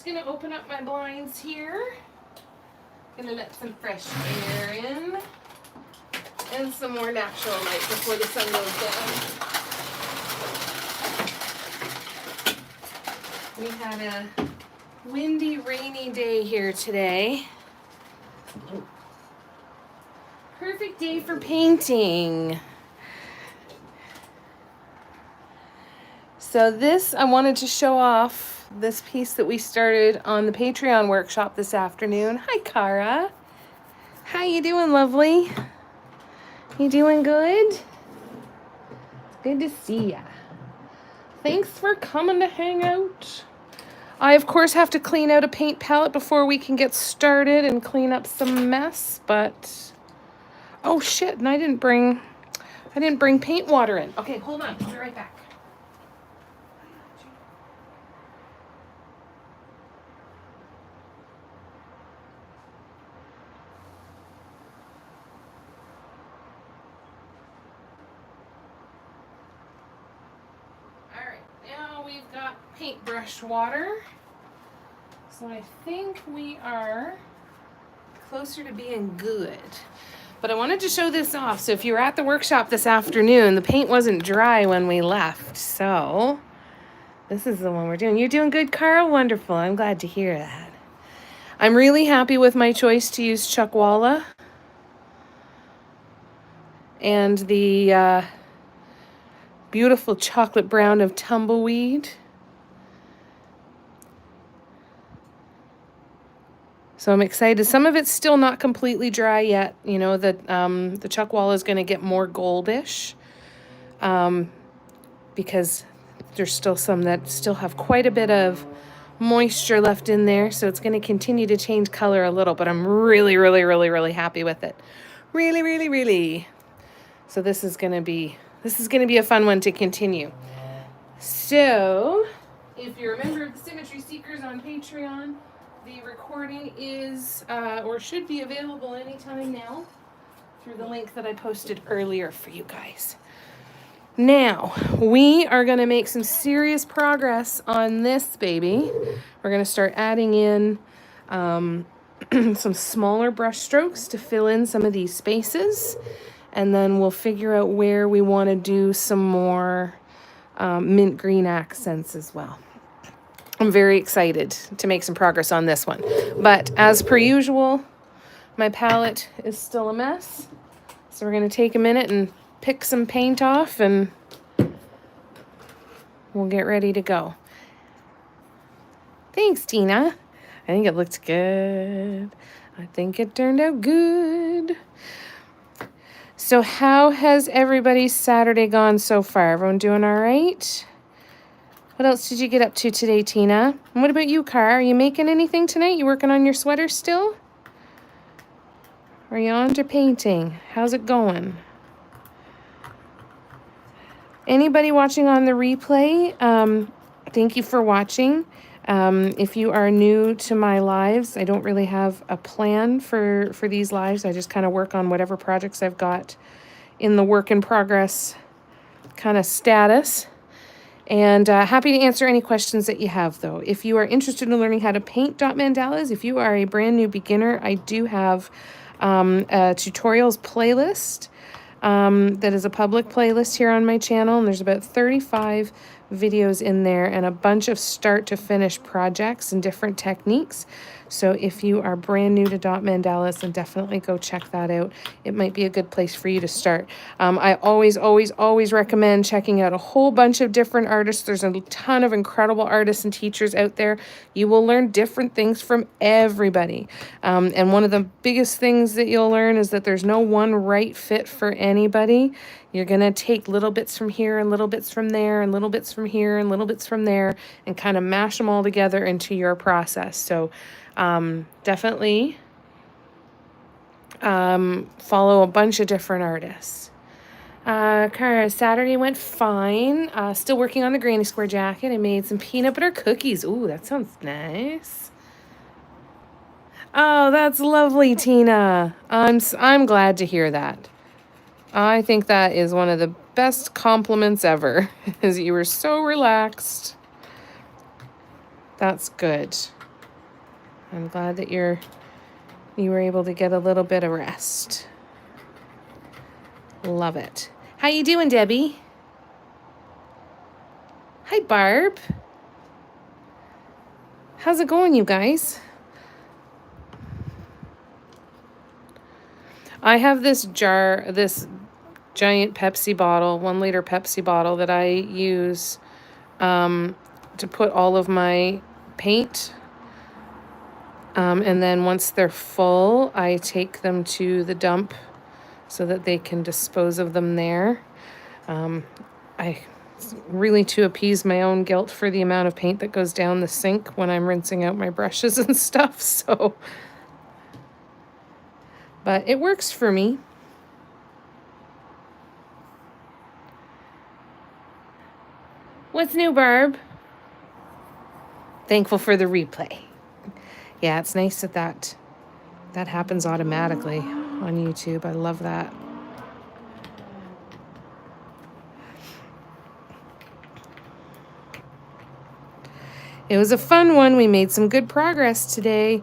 Gonna open up my blinds here. Gonna let some fresh air in and some more natural light before the sun goes down. We had a windy, rainy day here today. Perfect day for painting. So this, I wanted to show off this piece that we started on the Patreon workshop this afternoon. Hi, Cara. How you doing, lovely? You doing good? Good to see ya. Thanks for coming to hang out. I, of course, have to clean out a paint palette before we can get started and clean up some mess, but... Oh, shit, and I didn't bring paint water in. Okay, hold on. I'll be right back. We've got paintbrush water, so I think we are closer to being good. But I wanted to show this off. So if you were at the workshop this afternoon, the paint wasn't dry when we left. So this is the one we're doing. You're doing good, Carl? Wonderful. I'm glad to hear that. I'm really happy with my choice to use Chuckwalla and the beautiful chocolate brown of Tumbleweed. So I'm excited. Some of it's still not completely dry yet. You know, the Chuckwalla is going to get more goldish because there's still some that still have quite a bit of moisture left in there. So it's going to continue to change color a little, but I'm really, really, really, really happy with it. Really, really, really. So this is going to be a fun one to continue. So, if you're a member of the Symmetry Seekers on Patreon, the recording is, or should be available anytime now through the link that I posted earlier for you guys. Now, we are going to make some serious progress on this baby. We're going to start adding in some smaller brush strokes to fill in some of these spaces. And then we'll figure out where we want to do some more mint green accents as well. I'm very excited to make some progress on this one. But as per usual, my palette is still a mess. So we're going to take a minute and pick some paint off and we'll get ready to go. Thanks, Tina. I think it looked good. I think it turned out good. So how has everybody's Saturday gone so far? Everyone doing all right? What else did you get up to today, Tina? And what about you, Car? Are you making anything tonight? You working on your sweater still? Are you on to painting? How's it going? Anybody watching on the replay, thank you for watching. If you are new to my lives, I don't really have a plan for these lives. I just kind of work on whatever projects I've got in the work in progress kind of status. And happy to answer any questions that you have, though. If you are interested in learning how to paint dot mandalas, if you are a brand new beginner, I do have a tutorials playlist that is a public playlist here on my channel. And there's about 35 videos in there and a bunch of start to finish projects and different techniques. So if you are brand new to dot mandalas, then definitely go check that out. It might be a good place for you to start. I always recommend checking out a whole bunch of different artists. There's a ton of incredible artists and teachers out there. You will learn different things from everybody. And one of the biggest things that you'll learn is that there's no one right fit for anybody. You're going to take little bits from here and little bits from there and little bits from here and little bits from there and kind of mash them all together into your process. So definitely follow a bunch of different artists. Cara, Saturday went fine. Still working on the granny square jacket. I made some peanut butter cookies. Ooh, that sounds nice. Oh, that's lovely, Tina. I'm glad to hear that. I think that is one of the best compliments ever, is you were so relaxed. That's good. I'm glad that you were able to get a little bit of rest. Love it. How you doing, Debbie? Hi, Barb. How's it going, you guys? I have this giant Pepsi bottle, 1 liter Pepsi bottle that I use to put all of my paint. And then once they're full, I take them to the dump so that they can dispose of them there. Really to appease my own guilt for the amount of paint that goes down the sink when I'm rinsing out my brushes and stuff. So, but it works for me. What's new, Barb? Thankful for the replay. Yeah, it's nice that happens automatically on YouTube. I love that. It was a fun one. We made some good progress today.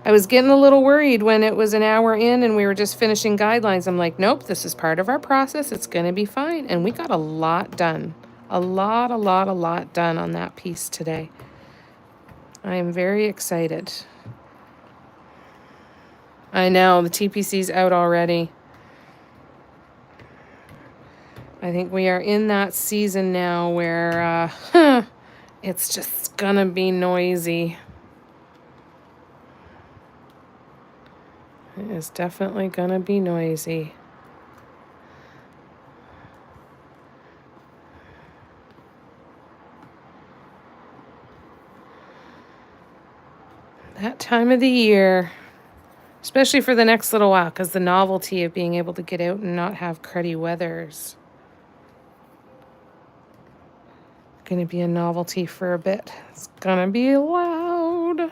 I was getting a little worried when it was an hour in and we were just finishing guidelines. I'm like, nope, this is part of our process. It's going to be fine. And we got a lot done. A lot done on that piece today. I am very excited. I know, the TPC's out already. I think we are in that season now where it's just gonna be noisy. It is definitely gonna be noisy. That time of the year, especially for the next little while, because the novelty of being able to get out and not have cruddy weathers gonna be a novelty for a bit. It's gonna be loud.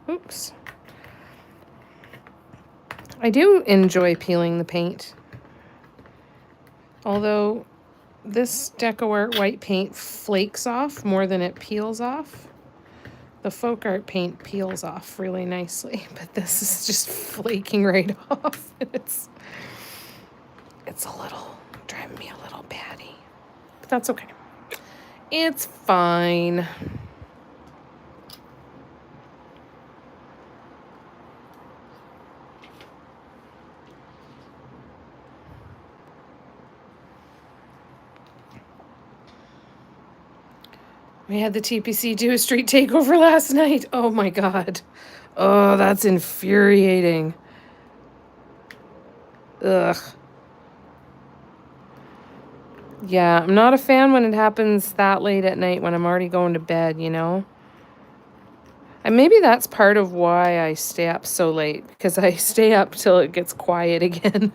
Oops. I do enjoy peeling the paint. Although this DecoArt white paint flakes off more than it peels off. The folk art paint peels off really nicely, but this is just flaking right off. It's a little, driving me a little batty, but that's okay. It's fine. We had the TPC do a street takeover last night. Oh my God. Oh, that's infuriating. Ugh. Yeah, I'm not a fan when it happens that late at night when I'm already going to bed, you know? And maybe that's part of why I stay up so late, because I stay up till it gets quiet again.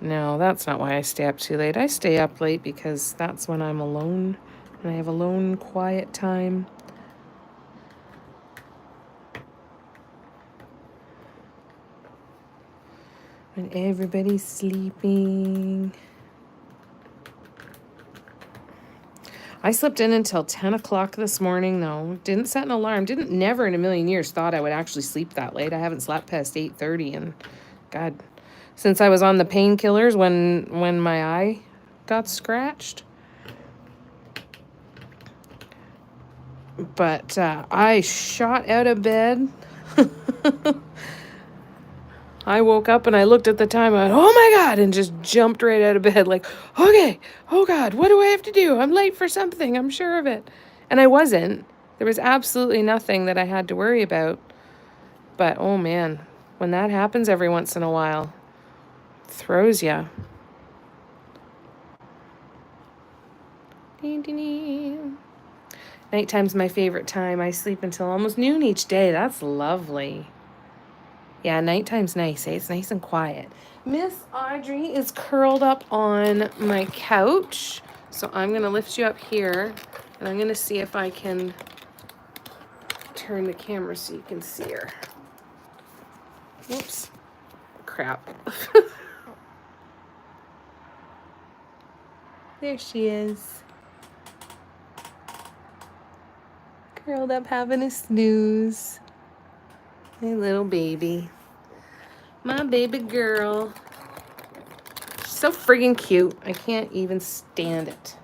No, that's not why I stay up too late. I stay up late because that's when I'm alone and I have alone, quiet time. When everybody's sleeping. I slept in until 10 o'clock this morning, though. Didn't set an alarm. Never in a million years thought I would actually sleep that late. I haven't slept past 8:30, and God, since I was on the painkillers when my eye got scratched. But I shot out of bed. I woke up and I looked at the time. I went, oh my God, and just jumped right out of bed like, okay, oh God, what do I have to do? I'm late for something, I'm sure of it. And I wasn't. There was absolutely nothing that I had to worry about. But oh man, when that happens every once in a while, it throws ya. Nighttime's my favorite time. I sleep until almost noon each day. That's lovely. Yeah, nighttime's nice, eh? It's nice and quiet. Miss Audrey is curled up on my couch. So I'm going to lift you up here. And I'm going to see if I can turn the camera so you can see her. Whoops. Crap. There she is. Curled up having a snooze. My little baby. My baby girl. She's so friggin' cute. I can't even stand it.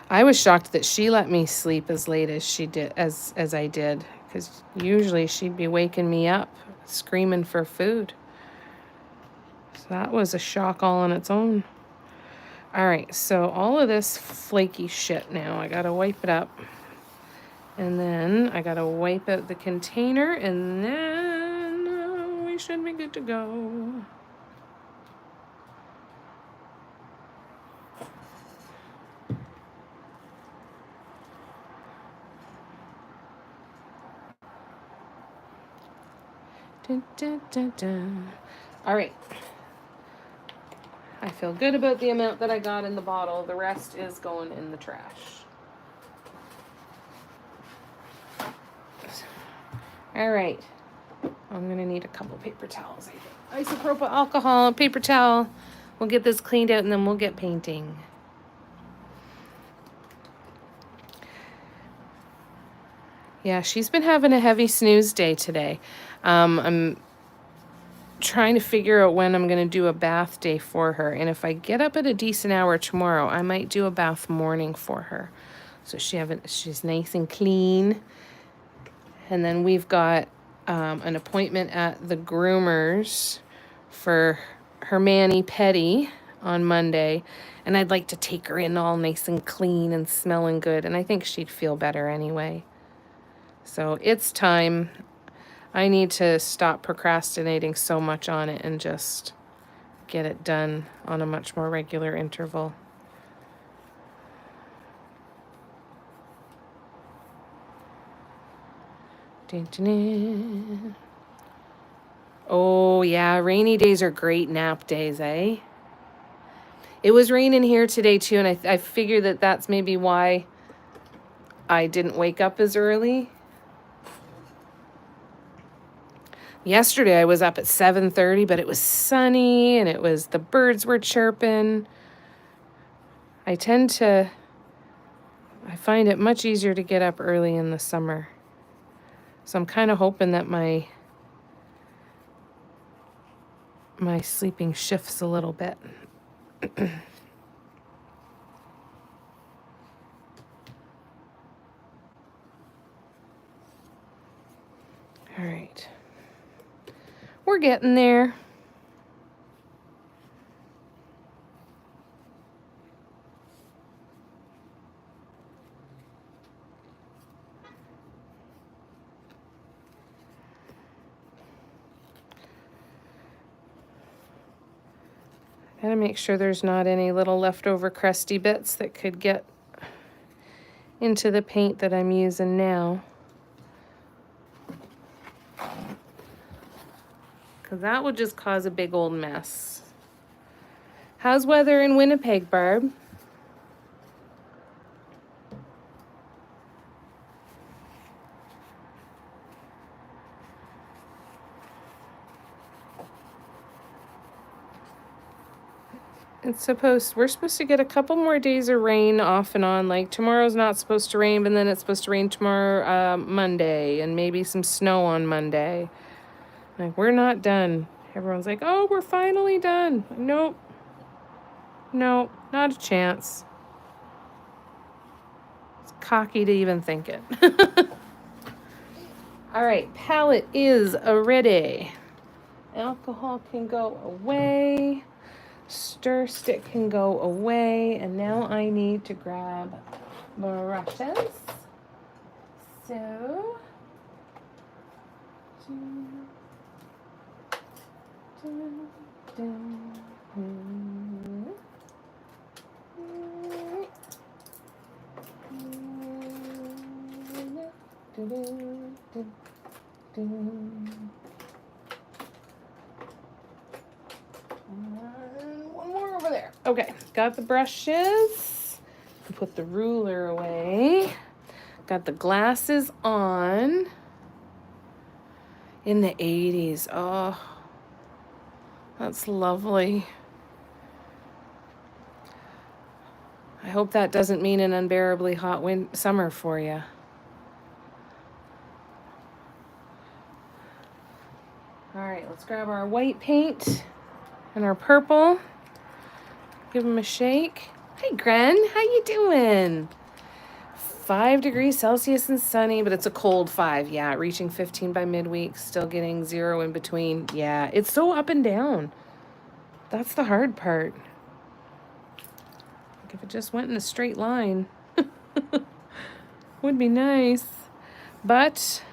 I was shocked that she let me sleep as late as she did, as I did, because usually she'd be waking me up screaming for food. So that was a shock all on its own. All right, so all of this flaky shit now, I gotta wipe it up. And then I gotta wipe out the container, and then we should be good to go. Dun, dun, dun, dun. All right. I feel good about the amount that I got in the bottle. The rest is going in the trash. All right. I'm going to need a couple paper towels. Isopropyl alcohol, paper towel. We'll get this cleaned out and then we'll get painting. Yeah, she's been having a heavy snooze day today. I'm trying to figure out when I'm going to do a bath day for her. And if I get up at a decent hour tomorrow, I might do a bath morning for her. So she's nice and clean. And then we've got an appointment at the groomers for her mani-pedi on Monday. And I'd like to take her in all nice and clean and smelling good. And I think she'd feel better anyway. So it's time. I need to stop procrastinating so much on it and just get it done on a much more regular interval. Dun, dun, dun. Oh, yeah, rainy days are great nap days, eh? It was raining here today, too, and I figured that that's maybe why I didn't wake up as early. Yesterday I was up at 7:30, but it was sunny and the birds were chirping. I find it much easier to get up early in the summer. So I'm kind of hoping that my sleeping shifts a little bit. All right. We're getting there. Gotta make sure there's not any little leftover crusty bits that could get into the paint that I'm using now. Because that would just cause a big old mess. How's weather in Winnipeg, Barb? We're supposed to get a couple more days of rain off and on. Like tomorrow's not supposed to rain, but then it's supposed to rain tomorrow, Monday, and maybe some snow on Monday. Like, we're not done. Everyone's like, oh, we're finally done. Nope. Nope, not a chance. It's cocky to even think it. All right, palette is ready. Alcohol can go away. Stir stick can go away. And now I need to grab brushes. So, one more over there. Okay, got the brushes. Put the ruler away. Got the glasses on. In the 80s. Oh, that's lovely. I hope that doesn't mean an unbearably hot summer for you. All right, let's grab our white paint and our purple. Give them a shake. Hey, Gren, how you doing? 5 degrees Celsius and sunny, but it's a cold 5. Yeah, reaching 15 by midweek, still getting 0 in between. Yeah, it's so up and down. That's the hard part. Like if it just went in a straight line, would be nice. But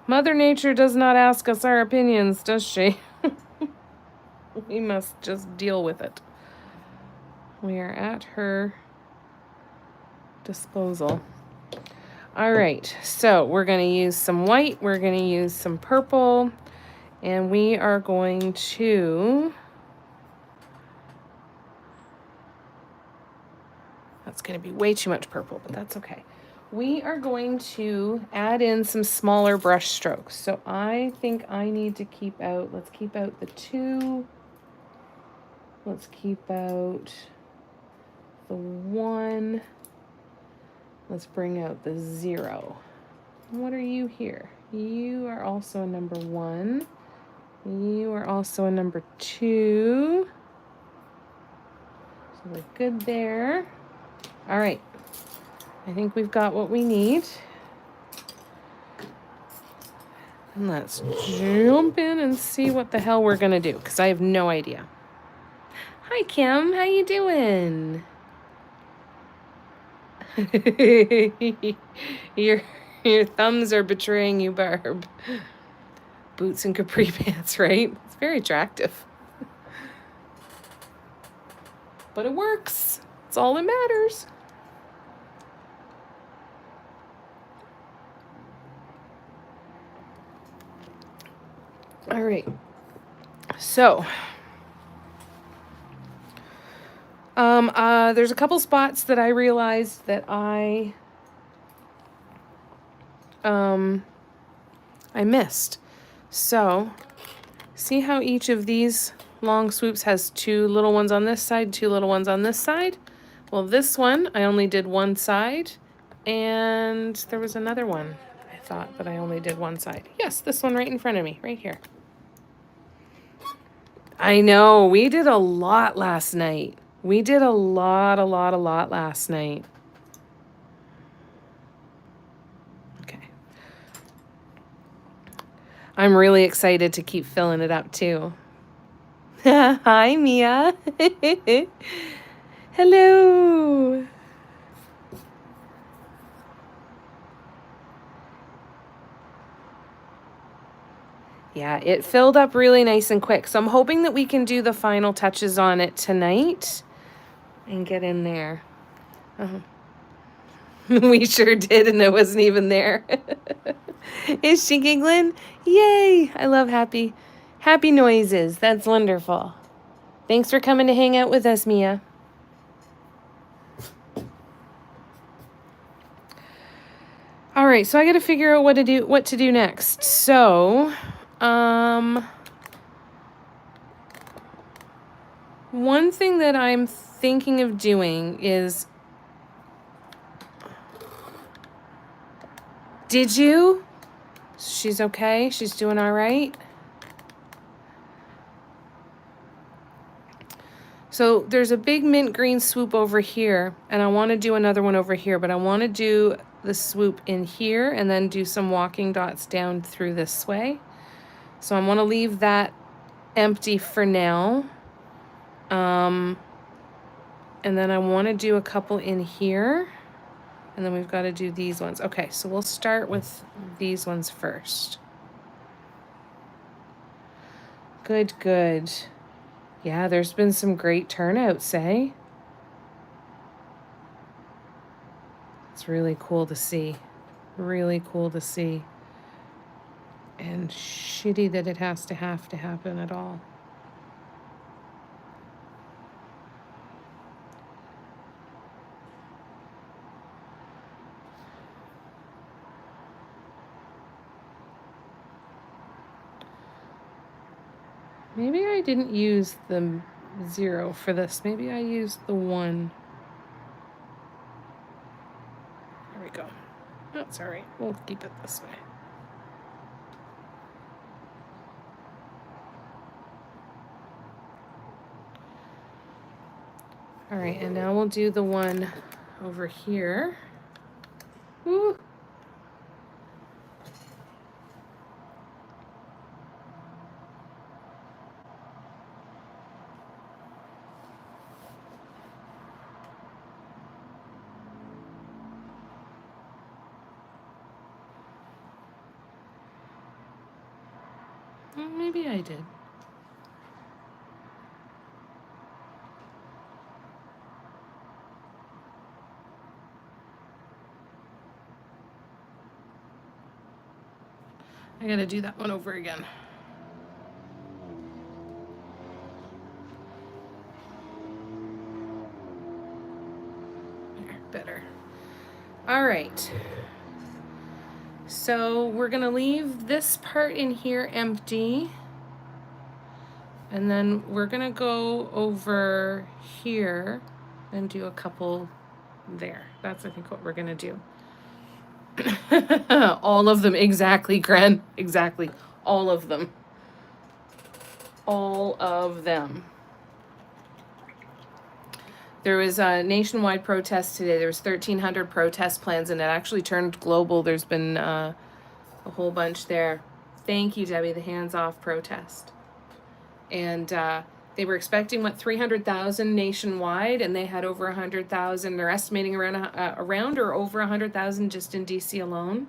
Mother Nature does not ask us our opinions, does she? We must just deal with it. We are at her disposal. All right, so we're going to use some white, we're going to use some purple, and we are going to... That's going to be way too much purple, but that's okay. We are going to add in some smaller brush strokes. So I think I need to keep out, let's keep out the 2. Let's keep out the 1. Let's bring out the 0. What are you here? You are also a number 1. You are also a number 2. So we're good there. All right. I think we've got what we need. And let's jump in and see what the hell we're gonna do, because I have no idea. Hi, Kim. How you doing? Your thumbs are betraying you, Barb. Boots and capri pants, right? It's very attractive. But it works. It's all that matters. All right. So, there's a couple spots that I realized that I missed. So, see how each of these long swoops has 2 little ones on this side, 2 little ones on this side? Well, this one, I only did one side, and there was another one. I thought that I only did one side. Yes, this one right in front of me, right here. I know, we did a lot last night. We did a lot last night. Okay. I'm really excited to keep filling it up too. Hi, Mia. Hello. Yeah, it filled up really nice and quick. So I'm hoping that we can do the final touches on it tonight and get in there. We sure did, and it wasn't even there. Is she giggling? Yay! I love happy noises. That's wonderful. Thanks for coming to hang out with us, Mia. All right, so I got to figure out what to do next. So, one thing that I'm thinking of doing is, did you? She's okay? She's doing all right? So there's a big mint green swoop over here, and I want to do another one over here, but I want to do the swoop in here and then do some walking dots down through this way. So I want to leave that empty for now. And then I want to do a couple in here, and then we've got to do these ones. Okay, so we'll start with these ones first. Good, good. Yeah, there's been some great turnouts, eh? It's really cool to see. Really cool to see. And shitty that it has to happen at all. Maybe I didn't use the 0 for this. Maybe I used the 1. There we go. Oh, it's all right. We'll keep it this way. All right, and now we'll do the one over here. Woo. Well, maybe I did. I gotta do that one over again. There, better. All right. So we're gonna leave this part in here empty. And then we're gonna go over here and do a couple there. That's, I think, what we're gonna do. All of them, exactly, Gren. Exactly. All of them. All of them. There was a nationwide protest today. There was 1,300 protest plans, and it actually turned global. There's been a whole bunch there. Thank you, Debbie, the hands-off protest. And they were expecting, 300,000 nationwide, and they had over 100,000. They're estimating around or over 100,000 just in DC alone.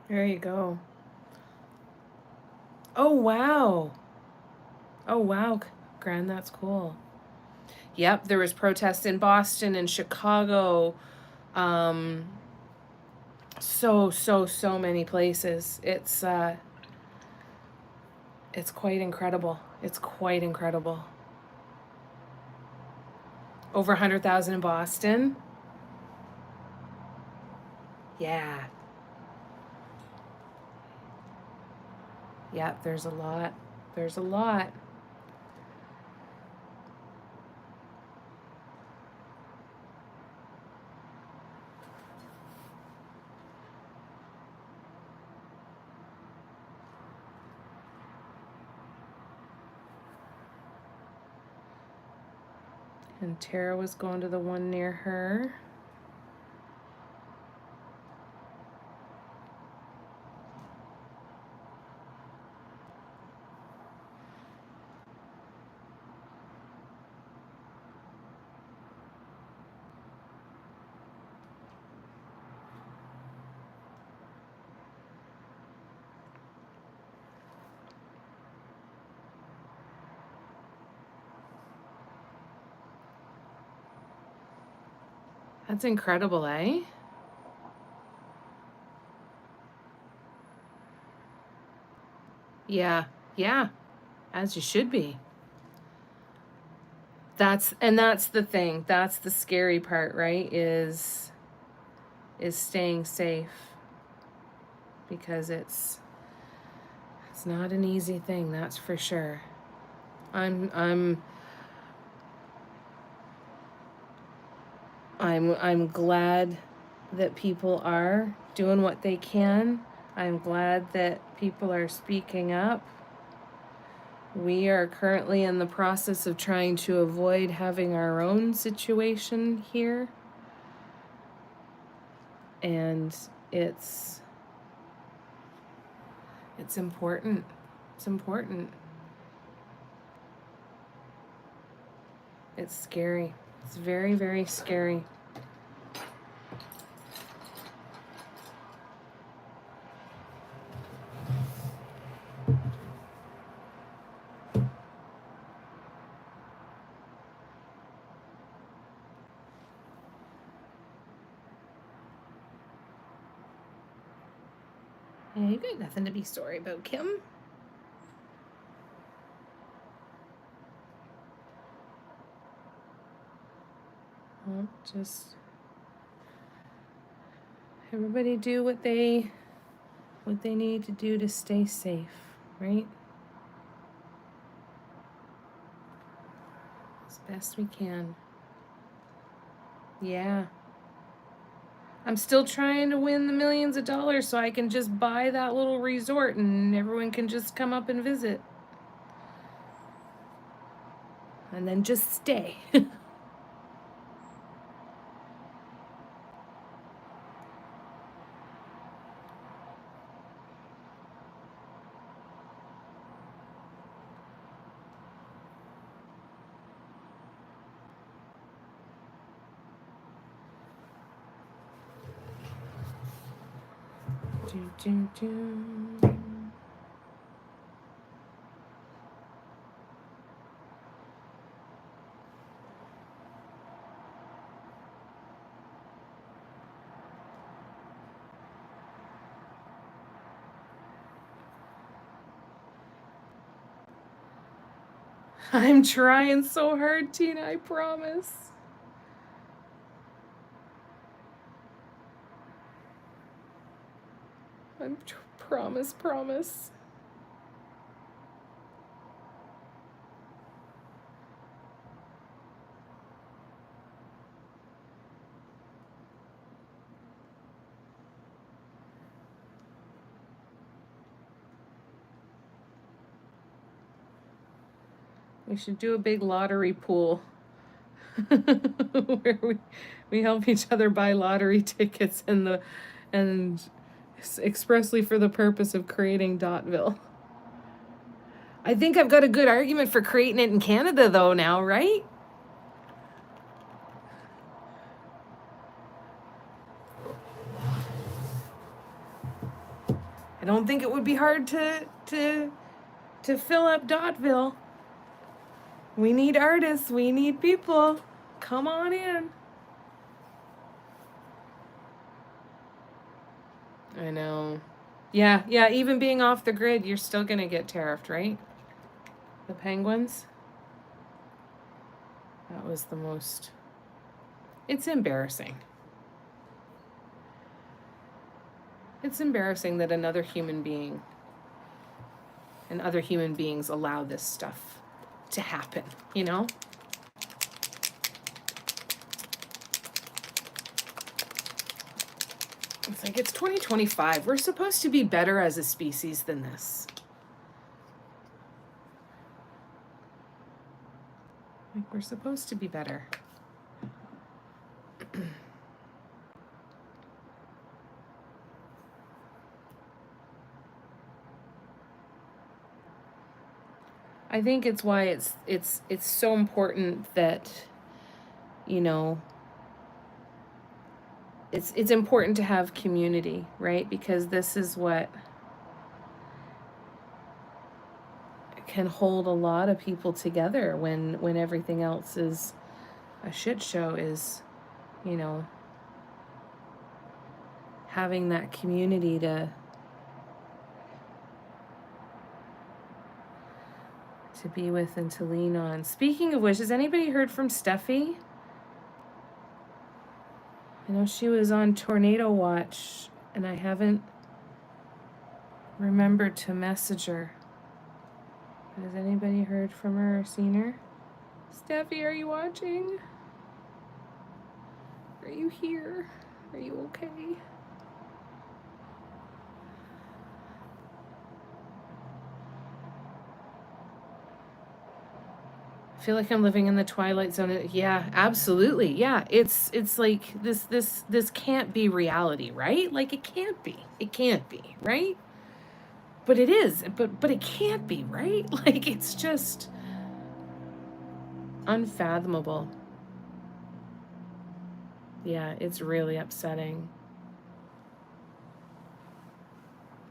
There you go. Oh, wow. Oh, wow, Gran, that's cool. Yep, there was protests in Boston and Chicago. So many places. It's quite incredible. It's quite incredible. Over 100,000 in Boston. Yeah. Yeah, there's a lot. There's a lot. And Tara was going to the one near her. That's incredible, eh? Yeah, yeah, as you should be. That's the thing. That's the scary part, right? Is staying safe. Because it's not an easy thing, that's for sure. I'm glad that people are doing what they can. I'm glad that people are speaking up. We are currently in the process of trying to avoid having our own situation here. And it's important. It's important. It's scary. It's very, very scary. Yeah, you got nothing to be sorry about, Kim. Well, just everybody do what they need to do to stay safe, right? As best we can. Yeah. I'm still trying to win the millions of dollars so I can just buy that little resort and everyone can just come up and visit. And then just stay. Do, do, do. I'm trying so hard, Tina, I promise. Promise. We should do a big lottery pool where we help each other buy lottery tickets and expressly for the purpose of creating Dotville. I think I've got a good argument for creating it in Canada though now, right? I don't think it would be hard to fill up Dotville. We need artists, we need people. Come on in. I know. Yeah, even being off the grid, you're still going to get tariffed, right? The penguins? That was the most... It's embarrassing. It's embarrassing that another human being and other human beings allow this stuff to happen, you know? It's like, it's 2025. We're supposed to be better as a species than this. Like, we're supposed to be better. I think it's why it's so important that, you know, it's important to have community, right? Because this is what can hold a lot of people together when everything else is a shit show, is, you know, having that community to be with and to lean on. Speaking of which, has anybody heard from Steffi? I know she was on tornado watch and I haven't remembered to message her. Has anybody heard from her or seen her? Steffi, are you watching? Are you here? Are you okay? I feel like I'm living in the twilight zone. Yeah, absolutely. Yeah, it's like this can't be reality, right? Like it can't be, right? But it is. But it can't be, right? Like it's just unfathomable. Yeah, it's really upsetting.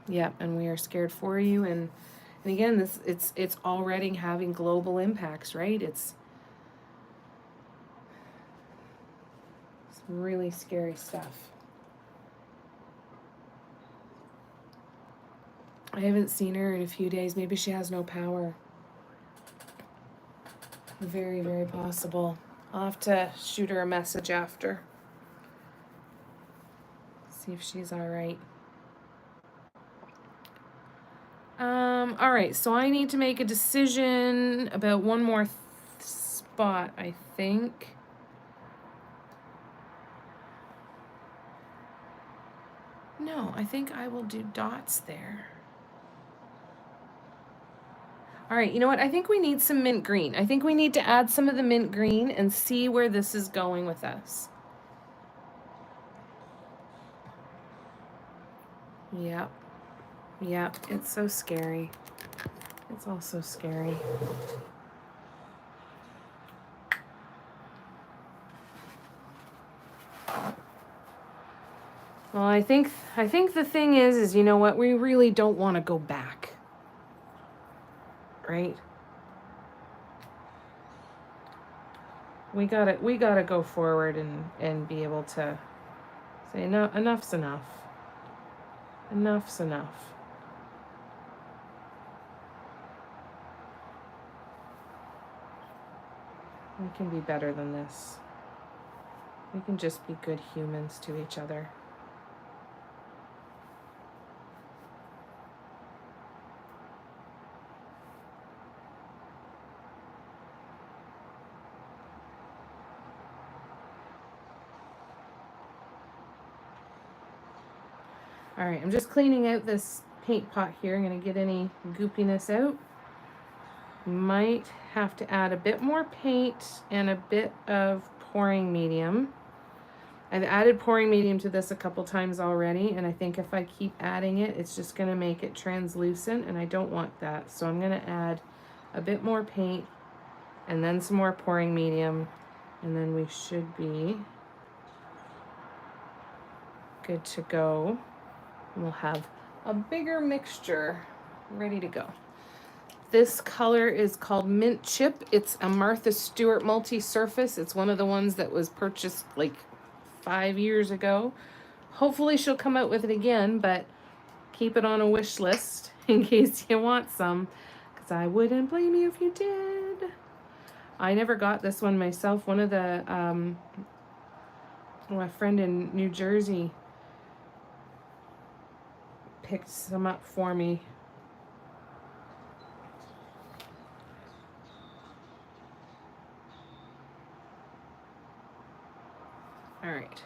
Yeah, and we are scared for you, and again, it's already having global impacts, right? It's really scary stuff. I haven't seen her in a few days. Maybe she has no power. Very, very possible. I'll have to shoot her a message after. See if she's all right. All right, so I need to make a decision about one more spot, I think. No, I think I will do dots there. All right, you know what? I think we need some mint green. I think we need to add some of the mint green and see where this is going with us. Yep. Yep, it's so scary. It's all so scary. Well, I think the thing is you know what? We really don't want to go back. Right? We gotta go forward and be able to say no, enough's enough. Enough's enough. We can be better than this. We can just be good humans to each other. All right, I'm just cleaning out this paint pot here. I'm going to get any goopiness out. Might have to add a bit more paint and a bit of pouring medium. I've added pouring medium to this a couple times already, and I think if I keep adding it, it's just going to make it translucent, and I don't want that. So I'm going to add a bit more paint and then some more pouring medium, and then we should be good to go. We'll have a bigger mixture ready to go. This color is called Mint Chip. It's a Martha Stewart multi-surface. It's one of the ones that was purchased like 5 years ago. Hopefully she'll come out with it again, but keep it on a wish list in case you want some, because I wouldn't blame you if you did. I never got this one myself. One of the, my friend in New Jersey picked some up for me. All right.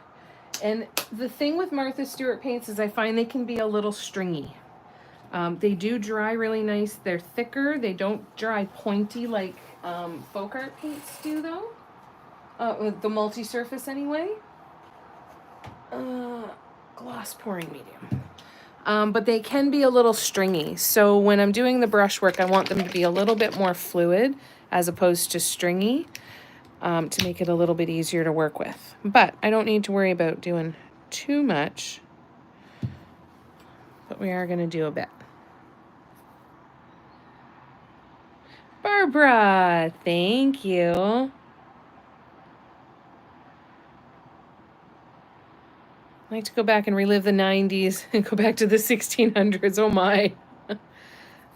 And the thing with Martha Stewart paints is I find they can be a little stringy. They do dry really nice. They're thicker. They don't dry pointy like folk art paints do, though. The multi-surface anyway. Gloss pouring medium. But they can be a little stringy. So when I'm doing the brushwork, I want them to be a little bit more fluid as opposed to stringy, to make it a little bit easier to work with. But I don't need to worry about doing too much. But we are going to do a bit. Barbara, thank you. I like to go back and relive the 90s and go back to the 1600s. Oh my.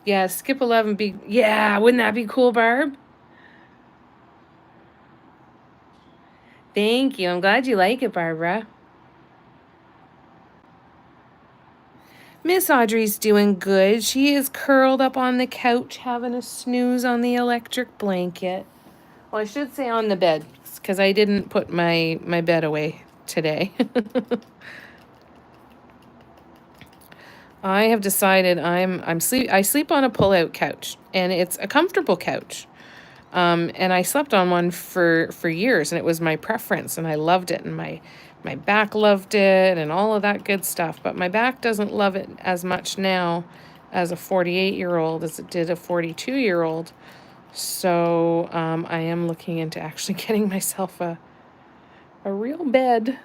Yeah, skip 11. Yeah, wouldn't that be cool, Barb? Thank you. I'm glad you like it, Barbara. Miss Audrey's doing good. She is curled up on the couch having a snooze on the electric blanket. Well, I should say on the bed, because I didn't put my bed away today. I have decided I sleep on a pull-out couch, and it's a comfortable couch. And I slept on one for years, and it was my preference, and I loved it, and my back loved it, and all of that good stuff. But my back doesn't love it as much now as a 48-year-old as it did a 42-year-old. So I am looking into actually getting myself a real bed.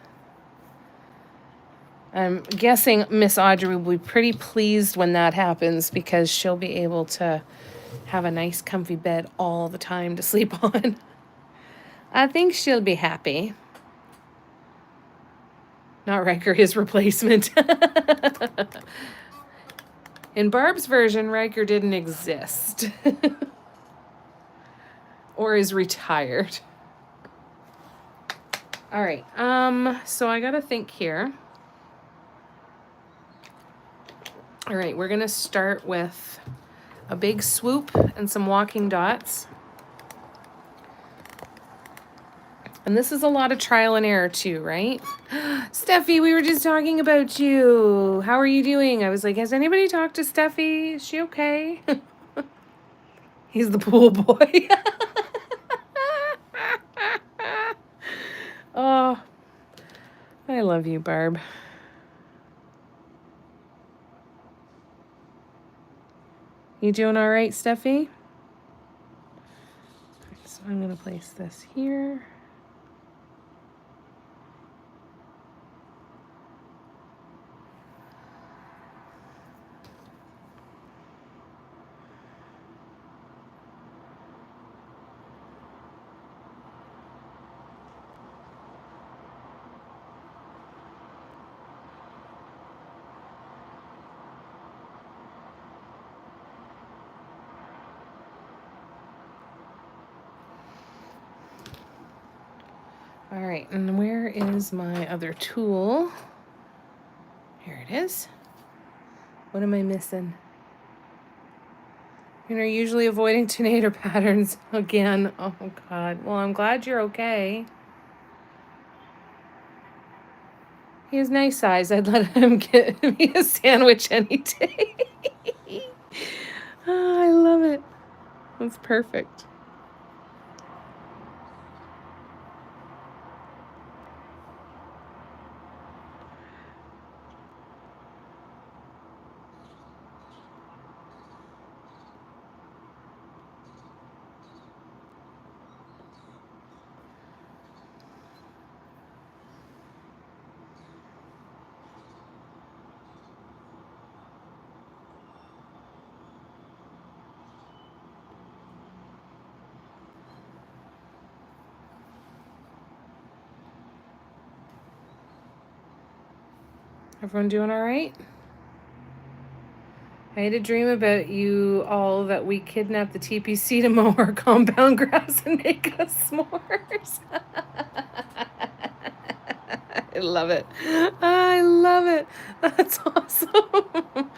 I'm guessing Miss Audrey will be pretty pleased when that happens, because she'll be able to have a nice comfy bed all the time to sleep on. I think she'll be happy. Not Riker, his replacement. In Barb's version, Riker didn't exist. Or is retired. All right, so I gotta think here. All right, we're gonna start with a big swoop and some walking dots. And this is a lot of trial and error too, right? Steffi, we were just talking about you. How are you doing? I was like, has anybody talked to Steffi? Is she okay? He's the pool boy. Oh, I love you, Barb. You doing all right, Steffi? So I'm going to place this here. All right, and where is my other tool? Here it is. What am I missing? You're usually avoiding tornado patterns again. Oh, God. Well, I'm glad you're okay. He has nice eyes. I'd let him get me a sandwich any day. Oh, I love it. That's perfect. Everyone doing all right? I had a dream about you all that we kidnapped the TPC to mow our compound grass and make us s'mores. I love it. I love it. That's awesome.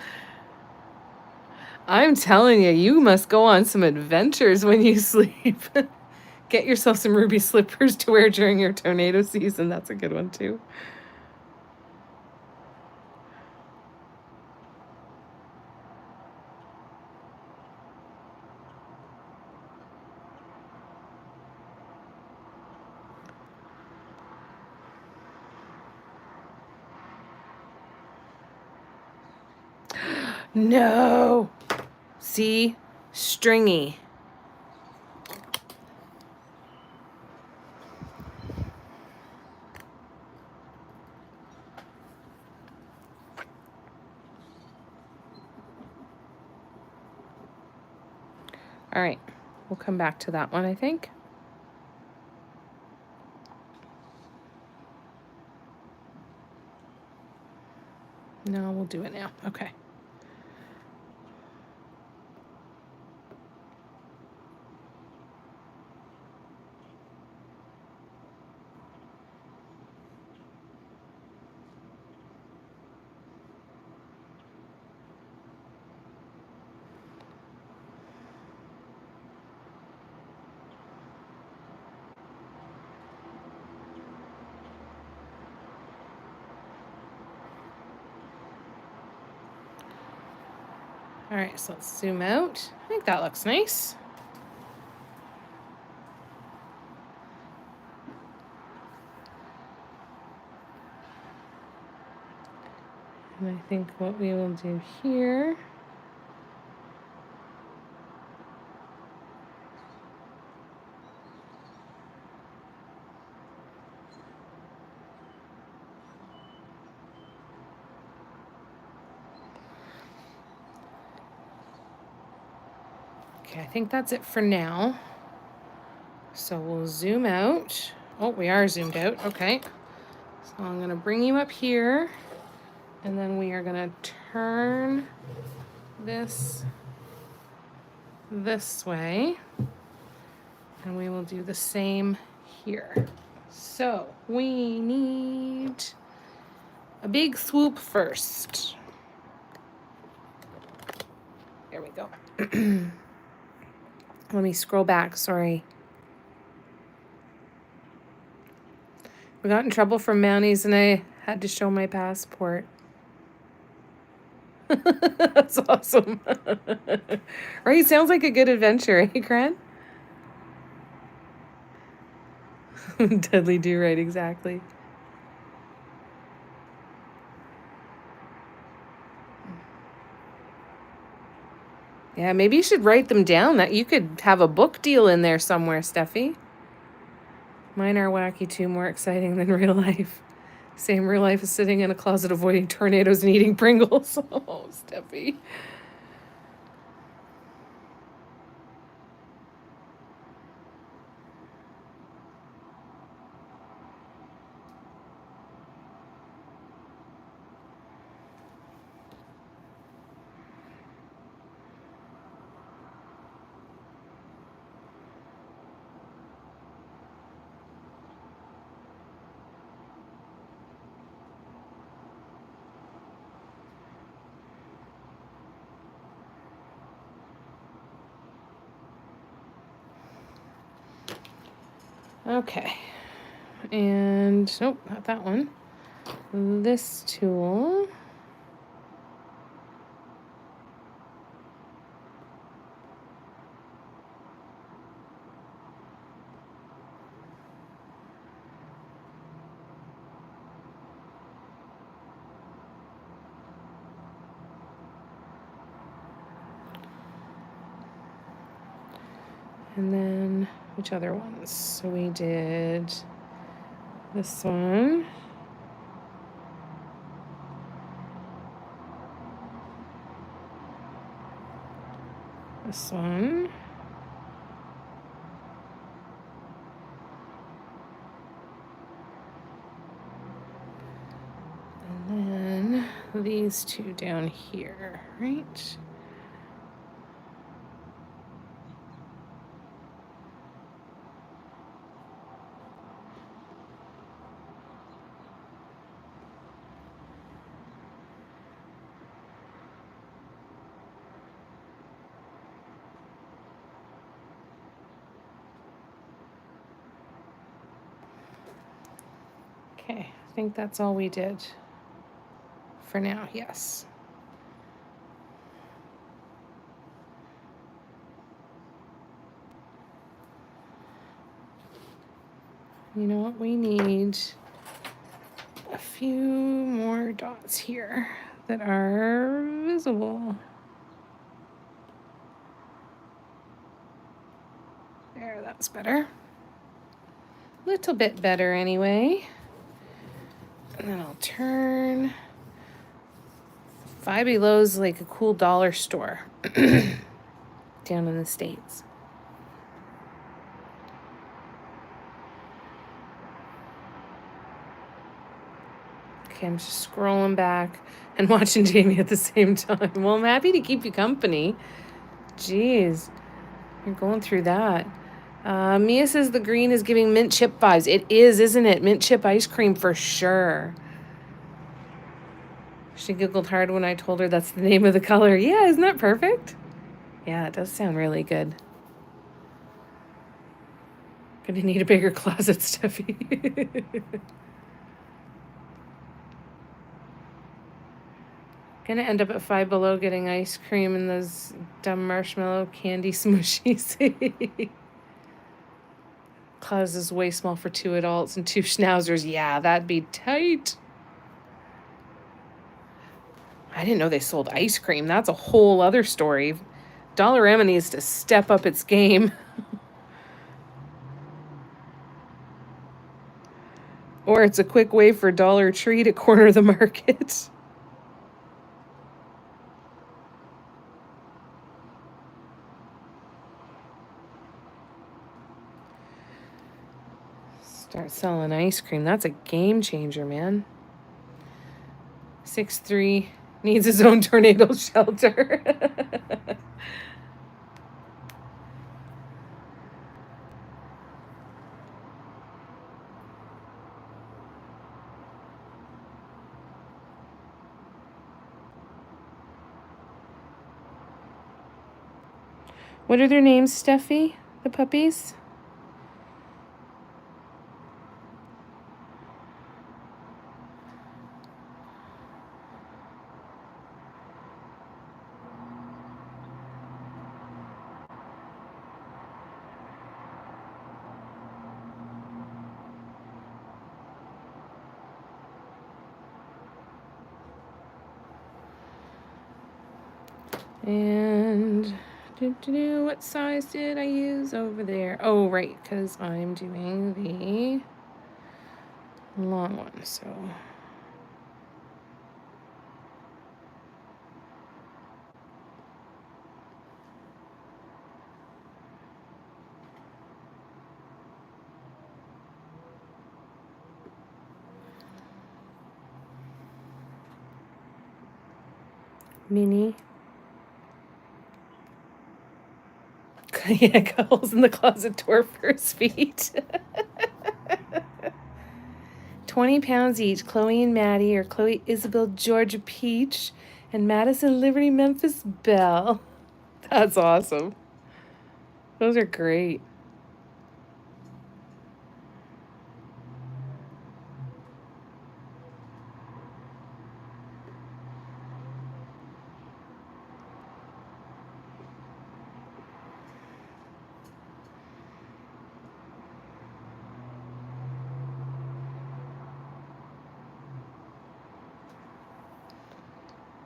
I'm telling you, you must go on some adventures when you sleep. Get yourself some ruby slippers to wear during your tornado season. That's a good one, too. No. See? Stringy. All right. We'll come back to that one, I think. No, we'll do it now. Okay. All right, so let's zoom out. I think that looks nice. And I think what we will do here okay, I think that's it for now. So we'll zoom out. Oh, we are zoomed out. Okay. So I'm going to bring you up here. And then we are going to turn this way, and we will do the same here. So we need a big swoop first. There we go. Let me scroll back, sorry. We got in trouble from Mounties and I had to show my passport. That's awesome. Right? Sounds like a good adventure, eh, Cran? Deadly do right, exactly. Yeah, maybe you should write them down. That you could have a book deal in there somewhere, Steffi. Mine are wacky too, more exciting than real life. Same real life as sitting in a closet avoiding tornadoes and eating Pringles. Oh, Steffi. Okay. And, nope, not that one. This tool. And then, which other ones? So we did this one. This one. And then these two down here, right? Okay, I think that's all we did for now, yes. You know what, we need a few more dots here that are visible. There, that's better. Little bit better anyway. And then I'll turn. Five Below's like a cool dollar store down in the States. Okay, I'm just scrolling back and watching Jamie at the same time. Well, I'm happy to keep you company. Jeez, you're going through that. Mia says the green is giving mint chip vibes. It is, isn't it? Mint chip ice cream for sure. She giggled hard when I told her that's the name of the color. Yeah, isn't that perfect? Yeah, it does sound really good. Gonna need a bigger closet, Steffi. Gonna end up at Five Below getting ice cream and those dumb marshmallow candy smooshies. Claus is way small for 2 adults and 2 schnauzers. Yeah, that'd be tight. I didn't know they sold ice cream. That's a whole other story. Dollarama needs to step up its game. Or it's a quick way for Dollar Tree to corner the market. Start selling ice cream. That's a game changer, man. 6'3", Needs his own tornado shelter. What are their names, Steffi? The puppies? And what size did I use over there? Oh, right, because I'm doing the long one, so. Mini. Yeah, got holes in the closet door for his feet. 20 pounds each. Chloe and Maddie, or Chloe Isabel Georgia Peach, and Madison Liberty Memphis Belle. That's awesome. Those are great.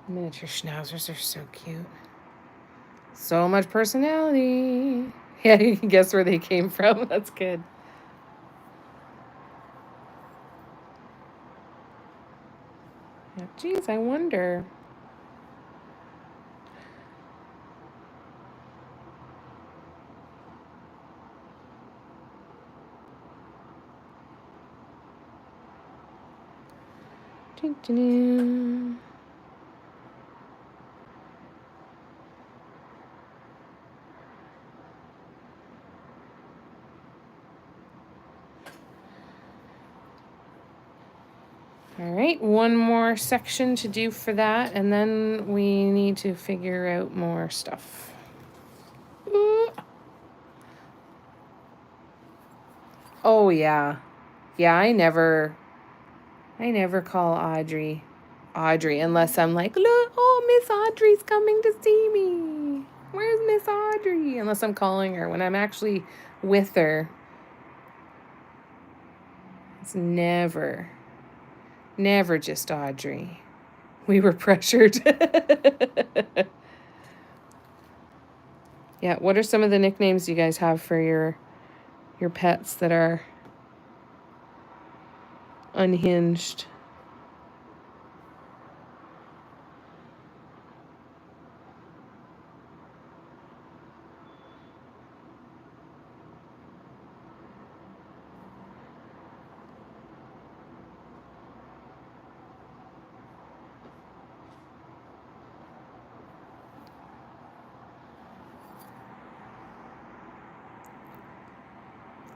Miniature schnauzers are so cute. So much personality. Yeah, you can guess where they came from. That's good. Yeah, geez, I wonder. Doo-doo-doo. All right, one more section to do for that, and then we need to figure out more stuff. Ooh. Oh yeah. Yeah, I never call Audrey unless I'm like, look, oh, Miss Audrey's coming to see me. Where's Miss Audrey? Unless I'm calling her. When I'm actually with her, it's never just Audrey. We were pressured. Yeah, what are some of the nicknames you guys have for your pets that are unhinged?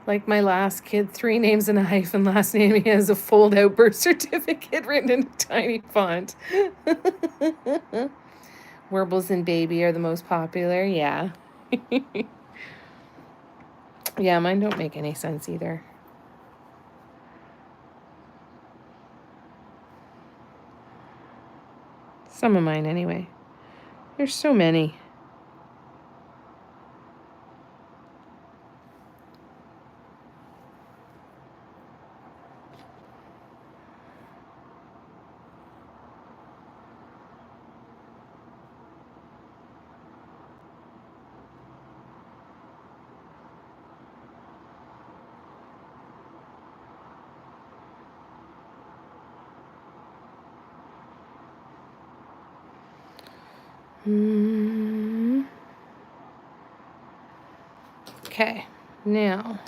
Like my last kid, 3 names and a hyphen last name. He has a fold-out birth certificate written in tiny font. Werbles and Baby are the most popular. Yeah. Yeah, mine don't make any sense either. Some of mine, anyway. There's so many. Okay, now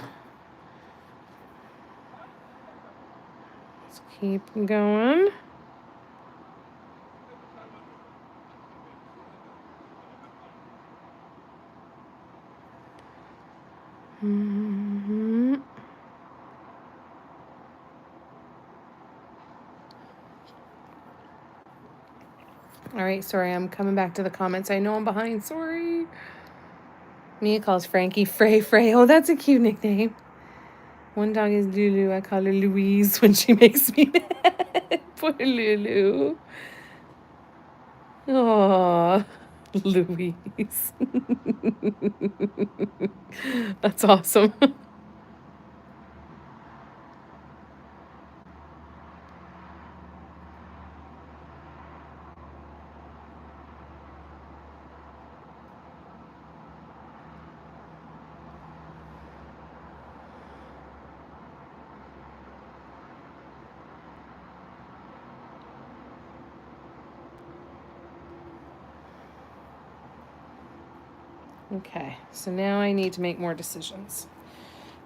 let's keep going. All right, sorry, I'm coming back to the comments. I know I'm behind, sorry. Mia calls Frankie Frey Frey. Oh, that's a cute nickname. One dog is Lulu. I call her Louise when she makes me mad. Poor Lulu. Oh, Louise. That's awesome. Okay, so now I need to make more decisions.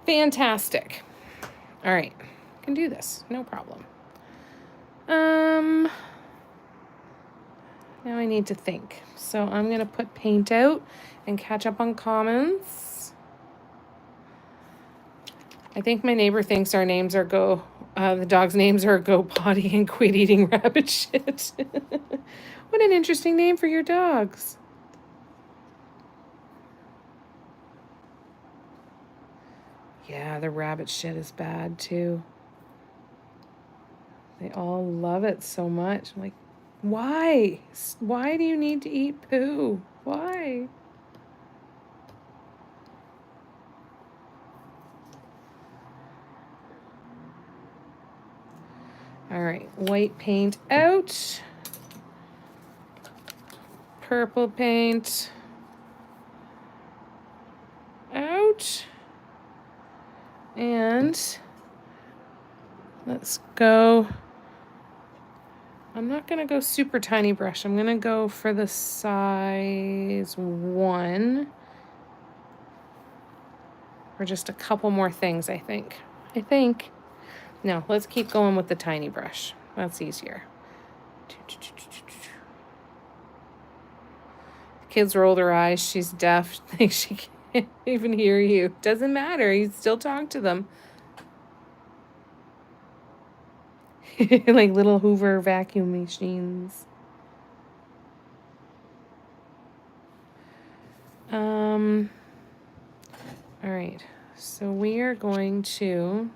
Fantastic. All right, I can do this, no problem. Now I need to think. So I'm gonna put paint out and catch up on comments. I think my neighbor thinks our names are the dog's names are Go Potty and Quit Eating Rabbit Shit. What an interesting name for your dogs. Yeah, the rabbit shit is bad too. They all love it so much. I'm like, why? Why do you need to eat poo? Why? All right, white paint out. Purple paint out. And let's go. I'm not going to go super tiny brush. I'm going to go for the size 1. Or just a couple more things, I think. No, let's keep going with the tiny brush. That's easier. The kids roll their eyes. She's deaf. She can't even hear you. Doesn't matter. You still talk to them. Like little Hoover vacuum machines. All right. So we are going to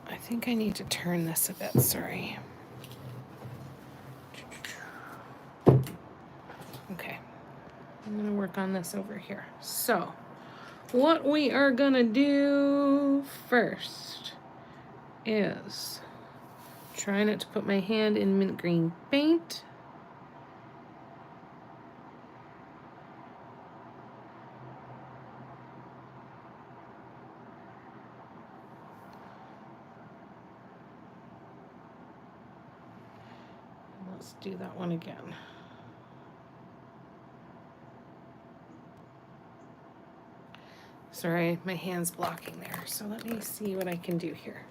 I think I need to turn this a bit, sorry. Okay. I'm going to work on this over here. So, what we are going to do first is try not to put my hand in mint green paint. Let's do that one again. Sorry, my hand's blocking there. So let me see what I can do here.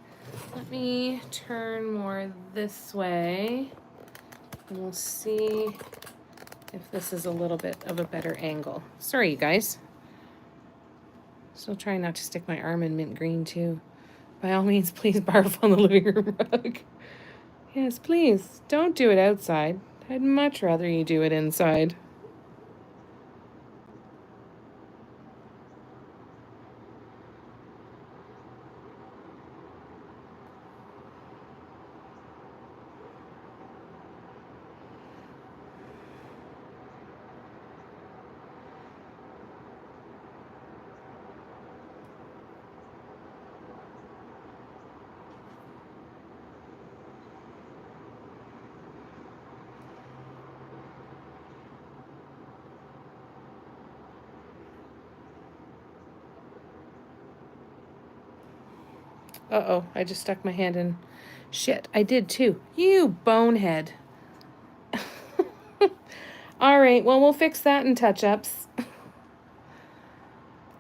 Let me turn more this way, and we'll see if this is a little bit of a better angle. Sorry, you guys. Still trying not to stick my arm in mint green, too. By all means, please barf on the living room rug. Yes, please. Don't do it outside. I'd much rather you do it inside. Uh-oh, I just stuck my hand in. Shit, I did too. You bonehead. All right, well, we'll fix that in touch-ups.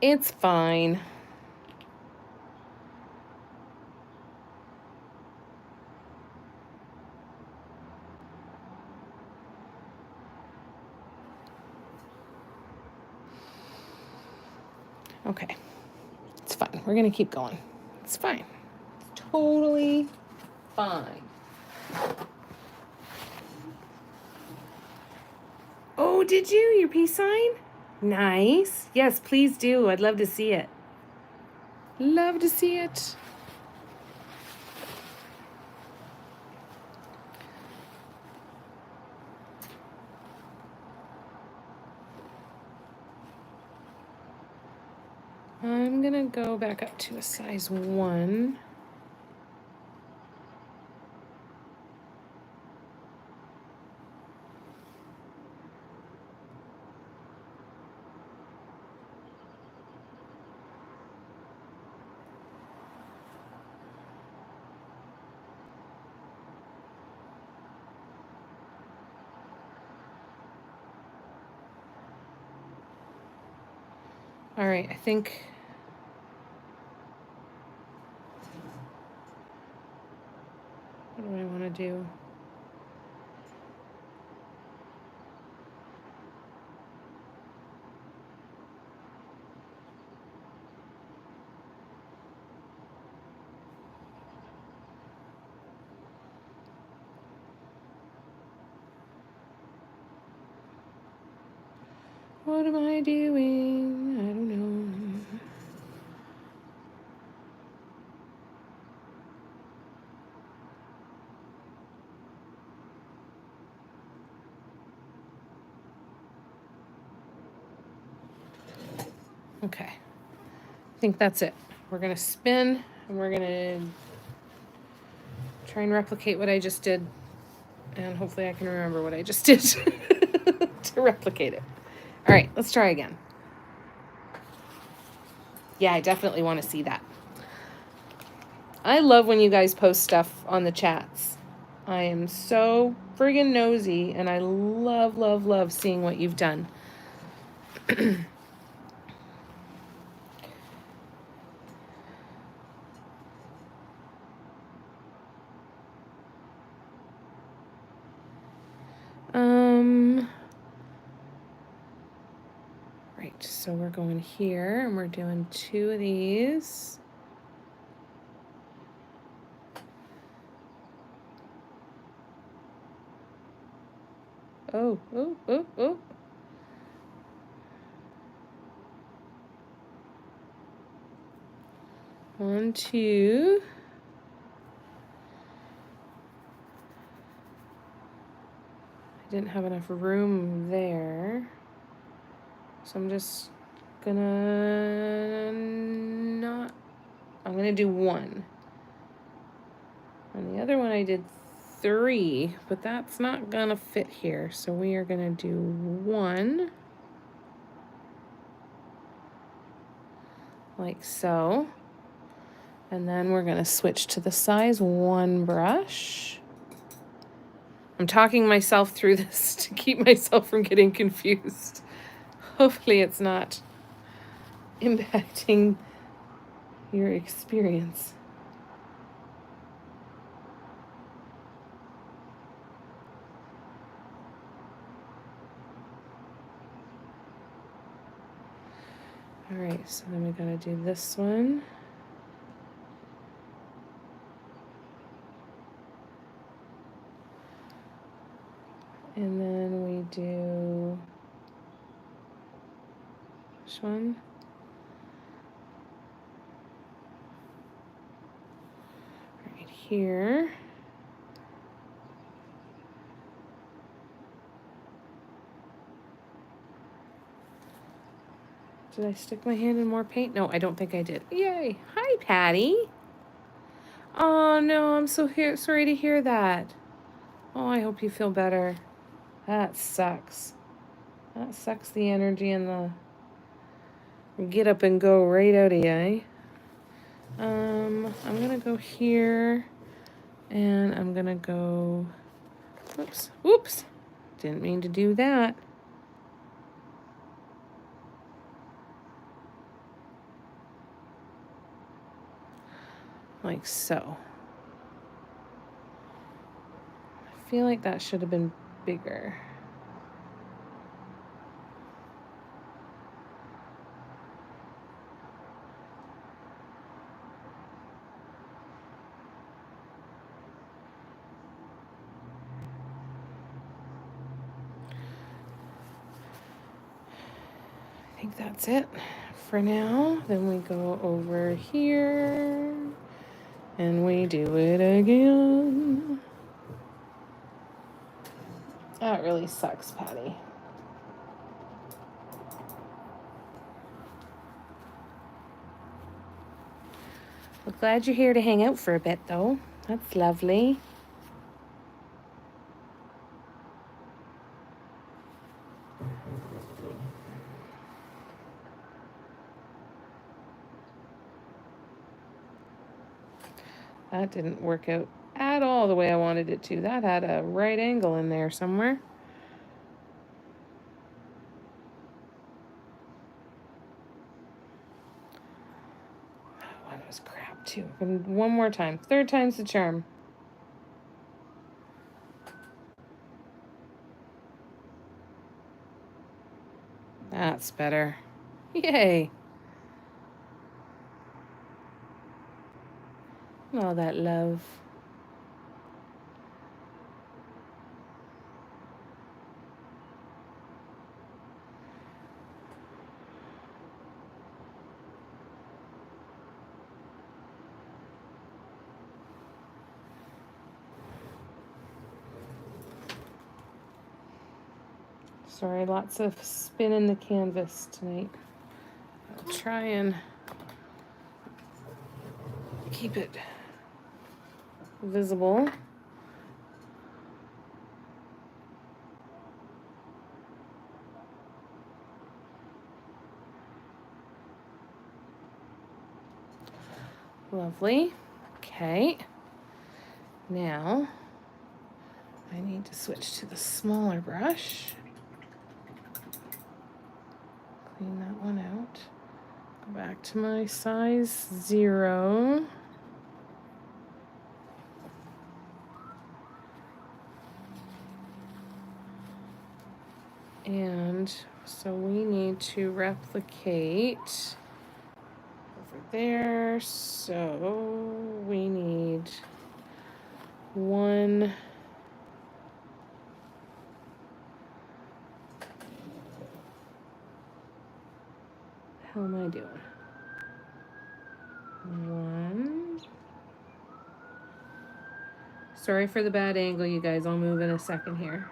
It's fine. Okay, it's fine. We're going to keep going. It's fine. It's totally fine. Oh, did you? Your peace sign? Nice. Yes, please do. I'd love to see it. Love to see it. I'm going to go back up to a size 1. All right, I think what do I want to do? What am I doing? I don't know. Okay. I think that's it. We're going to spin and we're going to try and replicate what I just did. And hopefully I can remember what I just did to replicate it. All right, let's try again. Yeah, I definitely want to see that. I love when you guys post stuff on the chats. I am so friggin' nosy, and I love, love, love seeing what you've done. Right, so we're going here, and we're doing 2 of these. Oh, oh, oh, oh. One, 2. I didn't have enough room there. So I'm just gonna I'm gonna do 1. On the other one I did 3, but that's not gonna fit here. So we are gonna do 1. Like so. And then we're gonna switch to the size 1 brush. I'm talking myself through this to keep myself from getting confused. Hopefully it's not impacting your experience. All right, so then we gotta do this one. And then we do which one? Right here. Did I stick my hand in more paint? No, I don't think I did. Yay. Hi, Patty. Oh, no, I'm so sorry to hear that. Oh, I hope you feel better. That sucks. That sucks the energy and the get up and go right out of you, eh? I'm going to go here, and I'm going to go... Whoops. Didn't mean to do that. Like so. I feel like that should have been bigger. think that's it for now. Then we go over here and we do it again. That really sucks, Patty. Well, glad you're here to hang out for a bit, though. That's lovely. That didn't work out at all the way I wanted it to. That had a right angle in there somewhere. That one was crap too. And one more time. Third time's the charm. That's better. Yay. All that love. Sorry, lots of spinning the canvas tonight. I'll try and keep it visible. Lovely. Okay. Now I need to switch to the smaller brush. Clean that one out. Go back to my size 0. And so we need to replicate over there. So we need 1. How am I doing? 1. Sorry for the bad angle, you guys. I'll move in a second here.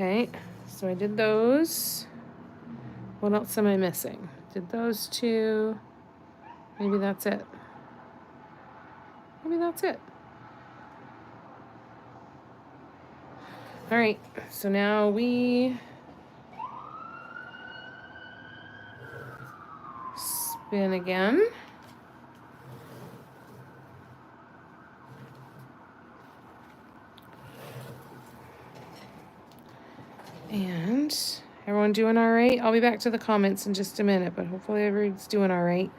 Okay, so I did those. What else am I missing? Did those 2. Maybe that's it. Maybe that's it. All right, so now we spin again. And everyone doing all right? I'll be back to the comments in just a minute, but hopefully everyone's doing all right.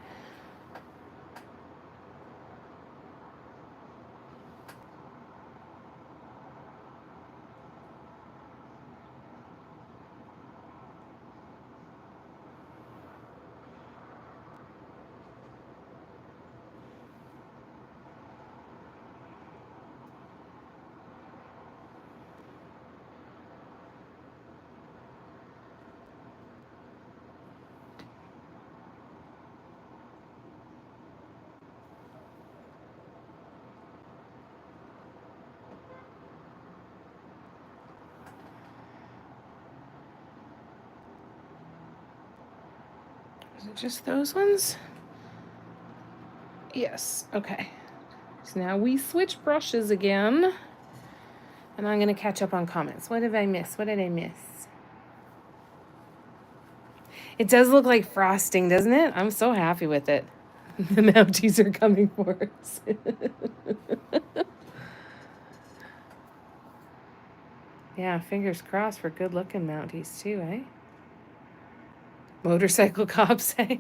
Is it just those ones? Yes, okay. So now we switch brushes again. And I'm gonna catch up on comments. What did I miss? What did I miss? It does look like frosting, doesn't it? I'm so happy with it. The Mounties are coming for us. Yeah, fingers crossed for good looking Mounties too, eh? Motorcycle cops, eh?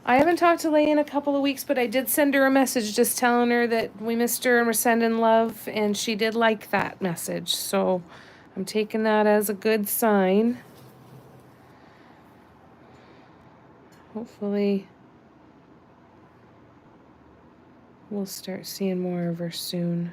I haven't talked to Leigh in a couple of weeks, but I did send her a message just telling her that we missed her and we're sending love, and she did like that message. So I'm taking that as a good sign. Hopefully we'll start seeing more of her soon.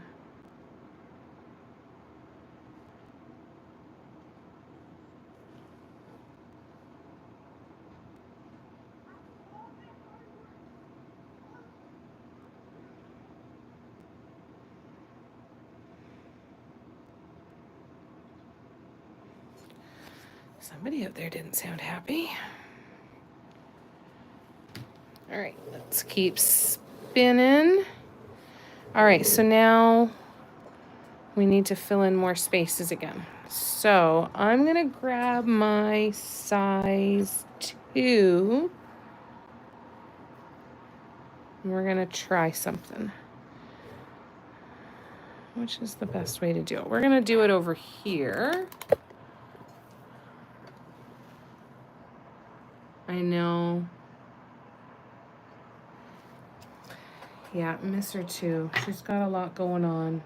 Somebody up there didn't sound happy. All right, let's keep spinning. All right, so now we need to fill in more spaces again. So I'm gonna grab my size 2. And we're gonna try something. Which is the best way to do it? We're gonna do it over here. I know. Yeah, miss her too. She's got a lot going on.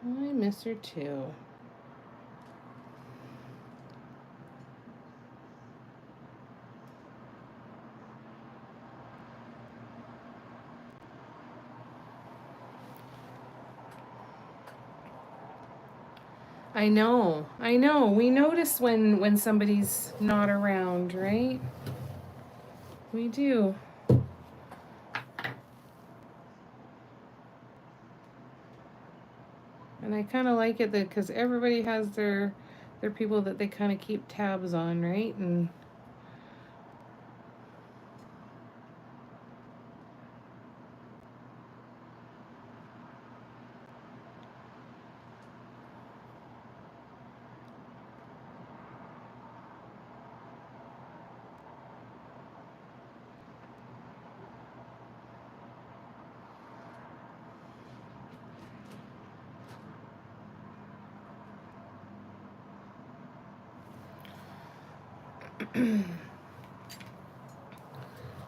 I miss her too. I know. We notice when somebody's not around, right? We do. And I kind of like it that because everybody has their people that they kind of keep tabs on, right? And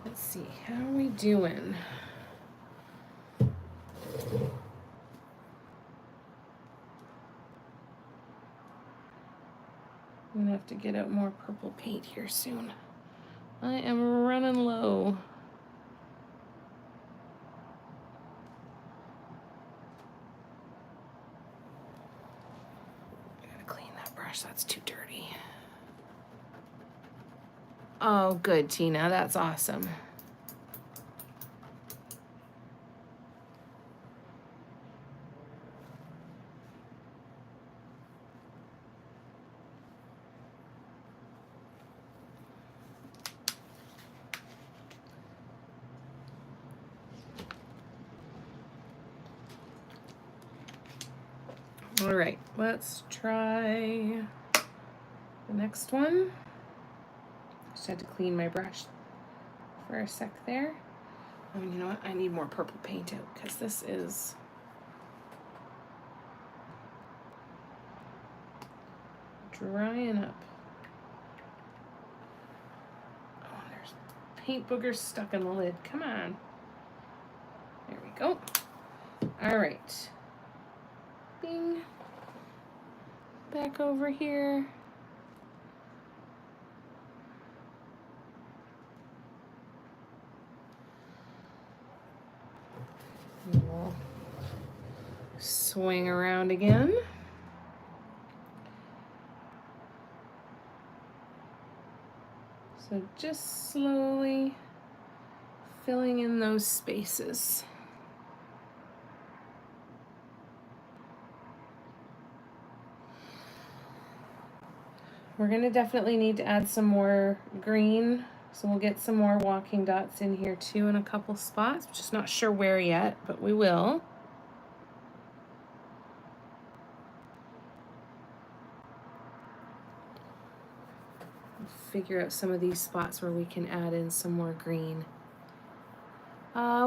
let's see, how are we doing? I'm gonna have to get out more purple paint here soon. I am running low. I gotta clean that brush, that's too dirty. Oh, good, Tina, that's awesome. All right, let's try the next one. Just had to clean my brush for a sec there. Oh, you know what? I need more purple paint out because this is drying up. Oh, there's paint boogers stuck in the lid. Come on. There we go. All right. Bing. Back over here. We'll swing around again. So just slowly filling in those spaces. We're gonna definitely need to add some more green. So we'll get some more walking dots in here too in a couple spots. Just not sure where yet, but we will. figure out some of these spots where we can add in some more green.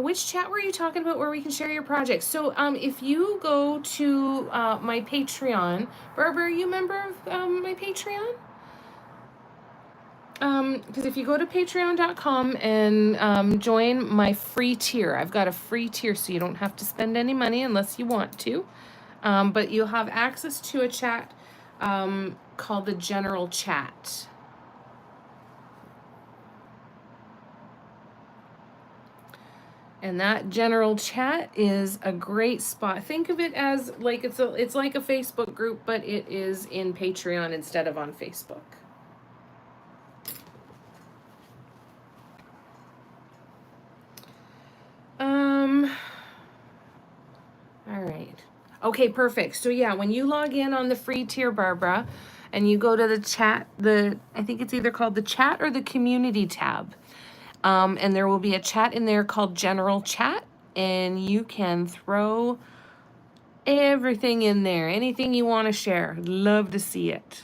Which chat were you talking about where we can share your projects? So if you go to my Patreon, Barbara, are you a member of my Patreon? Because if you go to patreon.com and join my free tier, I've got a free tier, so you don't have to spend any money unless you want to. But you'll have access to a chat called the General Chat. And that general chat is a great spot. Think of it as like it's like a Facebook group, but it is in Patreon instead of on Facebook. All right. Okay, perfect. So yeah, when you log in on the free tier, Barbara, and you go to the chat, I think it's either called the chat or the community tab. And there will be a chat in there called General Chat, and you can throw everything in there, anything you want to share. Love to see it.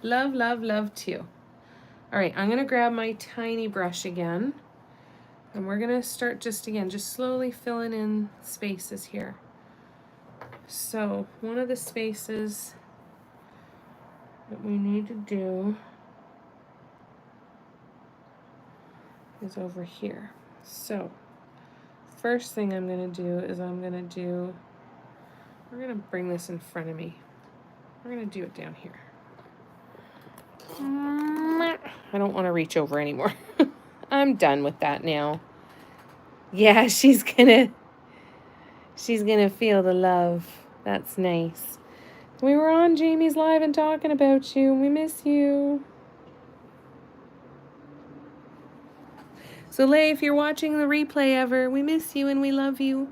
Love, love, love too. All right, I'm gonna grab my tiny brush again, and we're gonna start just slowly filling in spaces here. So one of the spaces that we need to do is over here. So first thing I'm gonna do is we're gonna bring this in front of me. We're gonna do it down here. I don't want to reach over anymore. I'm done with that now. Yeah, she's gonna feel the love. That's nice. We were on Jamie's live and talking about you. We miss you. So Lay, if you're watching the replay ever, we miss you and we love you.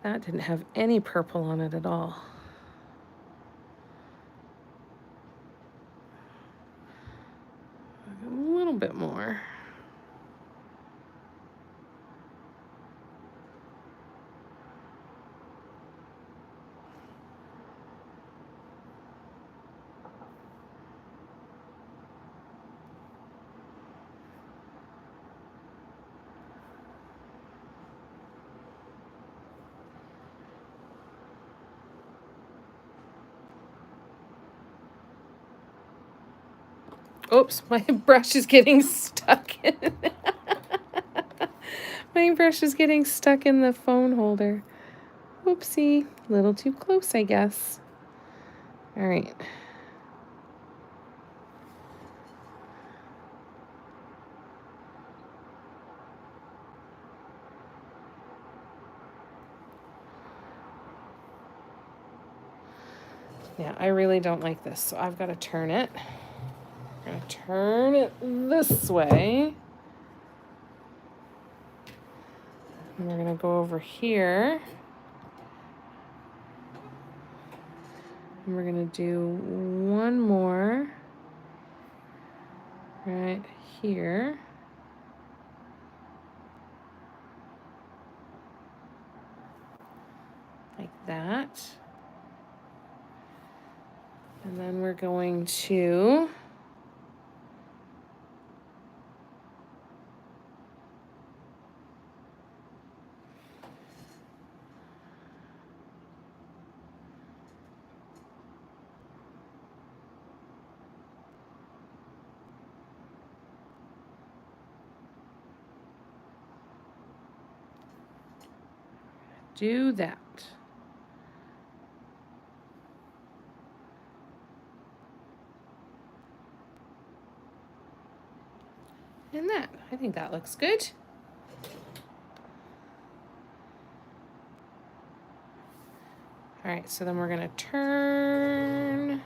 That didn't have any purple on it at all. A little bit more. Oops, my brush is getting stuck in my brush is getting stuck in the phone holder. Whoopsie, a little too close, I guess. All right. Yeah, I really don't like this, so I've got to turn it. I'm going to turn it this way. And we're going to go over here. And we're going to do one more right here. Like that. And then we're going to do that. And that. I think that looks good. All right, so then we're going to turn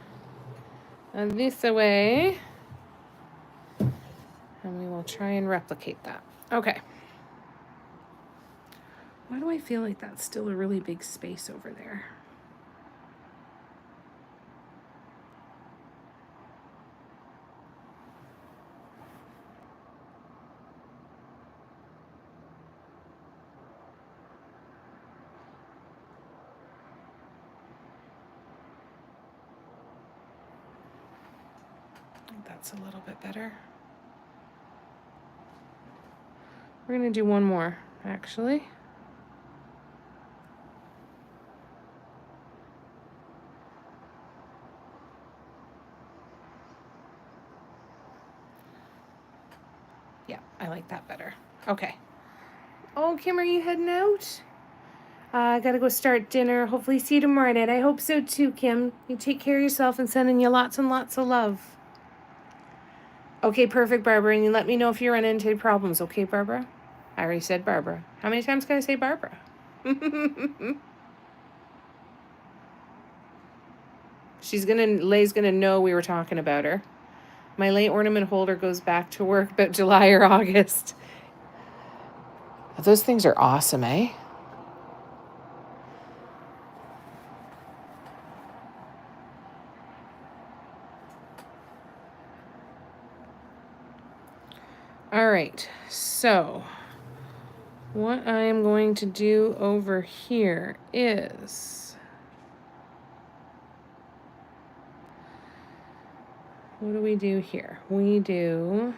this away. And we will try and replicate that. Okay. Why do I feel like that's still a really big space over there? that's a little bit better. We're going to do one more, actually. Yeah, I like that better. Okay. Oh, Kim, are you heading out? I gotta go start dinner. Hopefully see you tomorrow night. I hope so too, Kim. You take care of yourself and sending you lots and lots of love. Okay, perfect, Barbara. And you let me know if you run into any problems, okay, Barbara? I already said Barbara. How many times can I say Barbara? Lay's gonna know we were talking about her. My late ornament holder goes back to work about July or August. Those things are awesome, eh? All right, so what I am going to do over here is, what do we do here? We do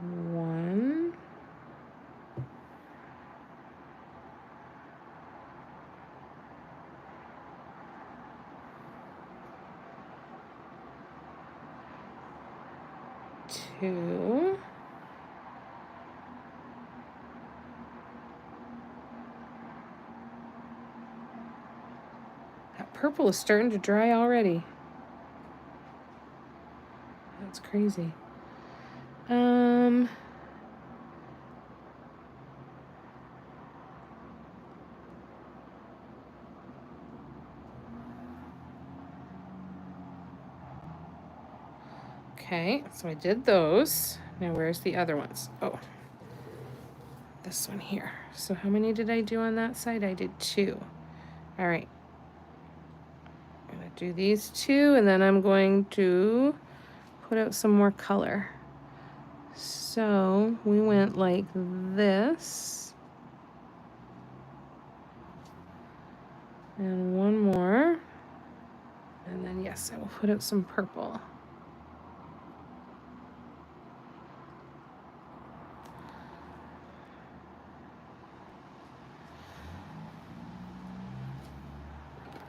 1, 2, that purple is starting to dry already. That's crazy. Okay, so I did those. Now where's the other ones? Oh, this one here. So how many did I do on that side? I did 2. All right. I'm gonna do these 2, and then I'm going to put out some more color. So we went like this. And one more. And then yes, I will put out some purple.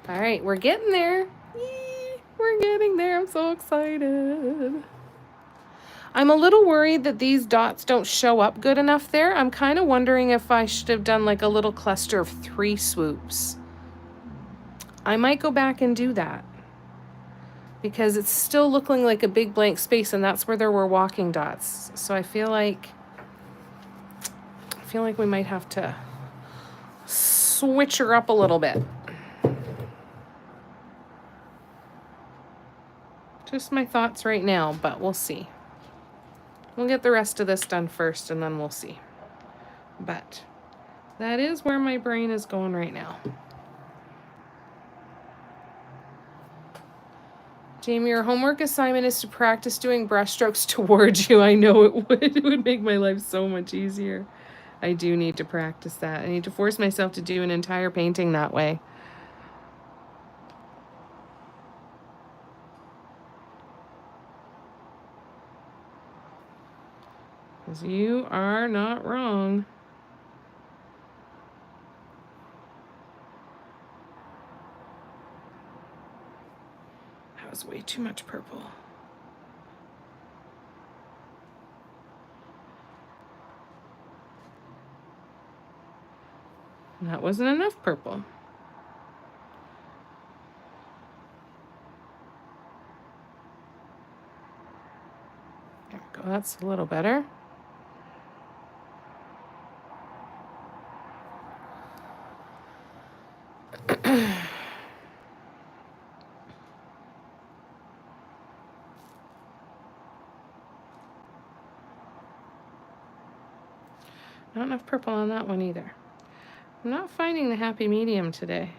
All right, we're getting there. Yee, we're getting there. I'm so excited. I'm a little worried that these dots don't show up good enough there. I'm kind of wondering if I should have done like a little cluster of 3 swoops. I might go back and do that, because it's still looking like a big blank space, and that's where there were walking dots. So I feel like we might have to switch her up a little bit. Just my thoughts right now, but we'll see. We'll get the rest of this done first, and then we'll see. But that is where my brain is going right now. Jamie, your homework assignment is to practice doing brushstrokes towards you. I know it would. It would make my life so much easier. I do need to practice that. I need to force myself to do an entire painting that way. Because you are not wrong. That was way too much purple. That wasn't enough purple. There we go. That's a little better. Not enough purple on that one either. I'm not finding the happy medium today.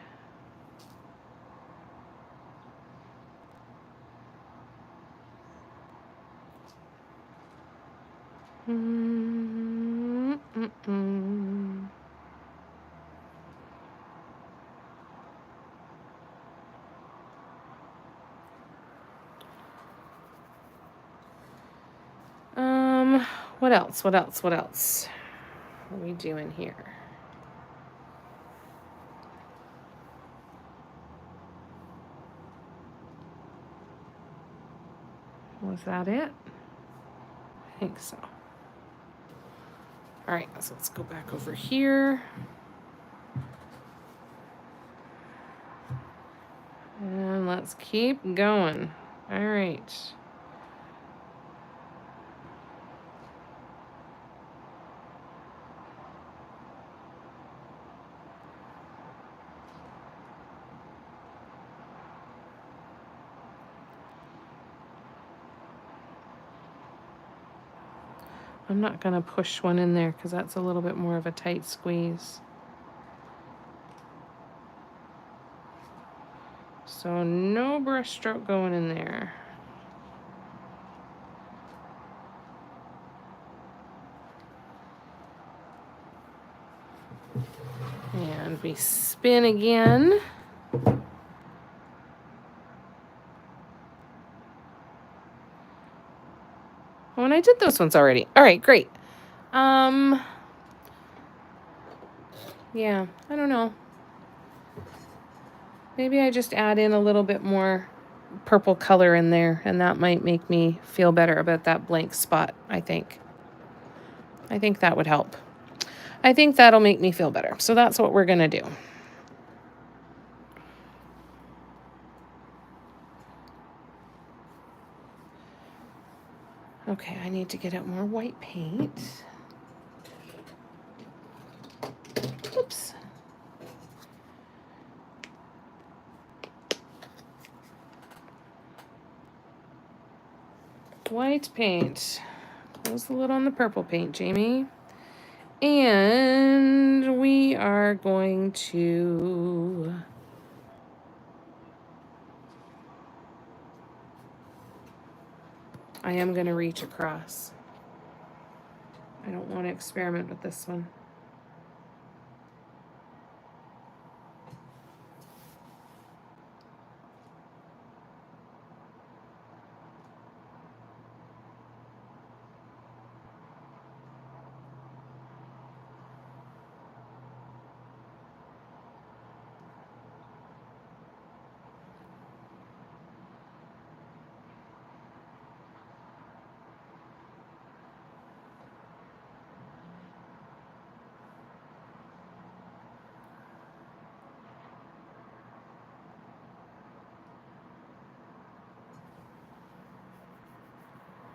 What else? What else? What else? What are we doing here? Was that it? I think so. All right, so let's go back over here. And let's keep going. All right. I'm not going to push one in there because that's a little bit more of a tight squeeze. So no brush stroke going in there. And we spin again. Oh, and I did those ones already. All right, great. Yeah, I don't know. Maybe I just add in a little bit more purple color in there, and that might make me feel better about that blank spot, I think. I think that would help. I think that'll make me feel better. So that's what we're going to do. Okay, I need to get out more white paint. Oops. White paint. Close the lid on the purple paint, Jamie. And we are going to... I am going to reach across. I don't want to experiment with this one.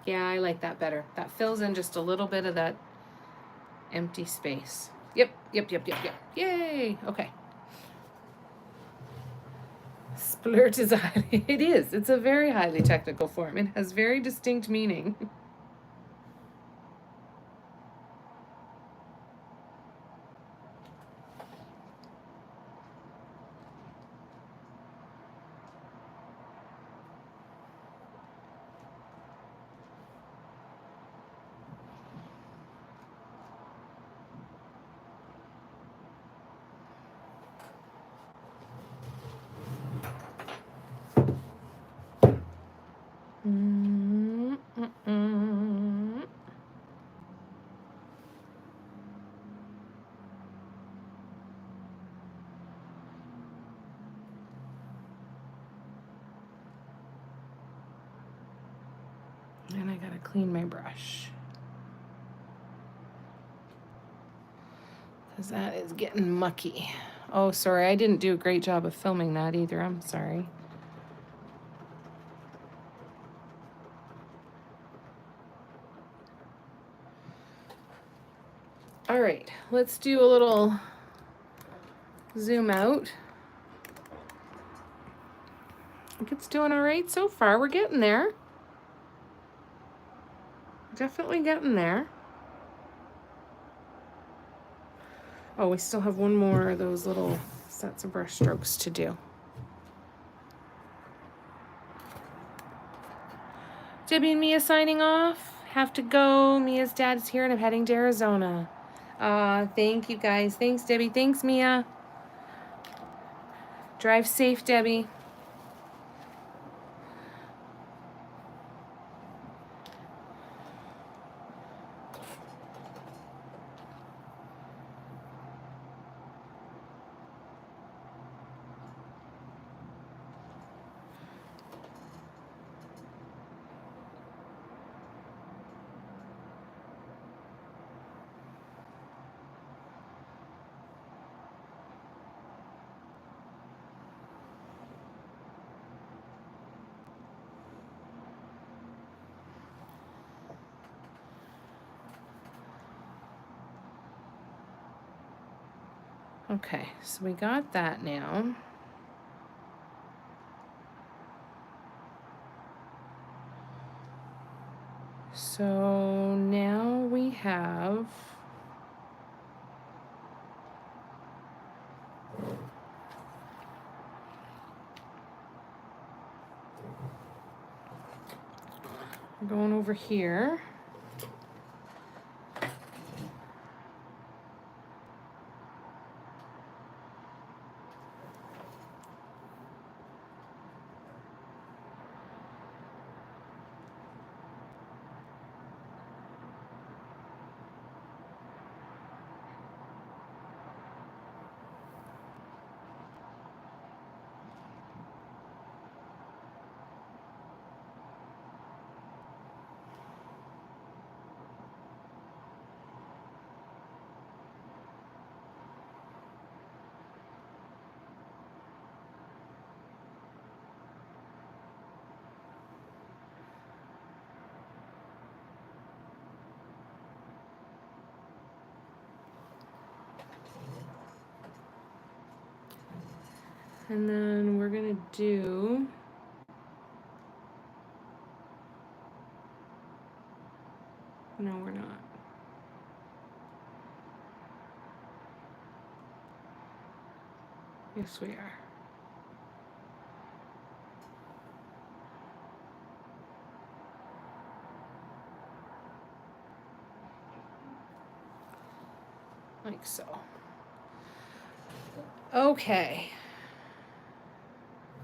Yeah, I like that better. That fills in just a little bit of that empty space. Yep. Yay! Okay. Splurt is it is. It's a very highly technical form. It has very distinct meaning. And I gotta clean my brush, because that is getting mucky. Oh, sorry, I didn't do a great job of filming that either. I'm sorry. All right, let's do a little zoom out. I think it's doing all right so far. We're getting there. Definitely getting there. Oh, we still have one more of those little sets of brush strokes to do. Debbie and Mia signing off. Have to go. Mia's dad's here and I'm heading to Arizona. Thank you guys. Thanks, Debbie. Thanks, Mia. Drive safe, Debbie. Okay, so we got that now. So now we have going over here. And then we're gonna do no, we're not. Yes, we are. Like so. Okay.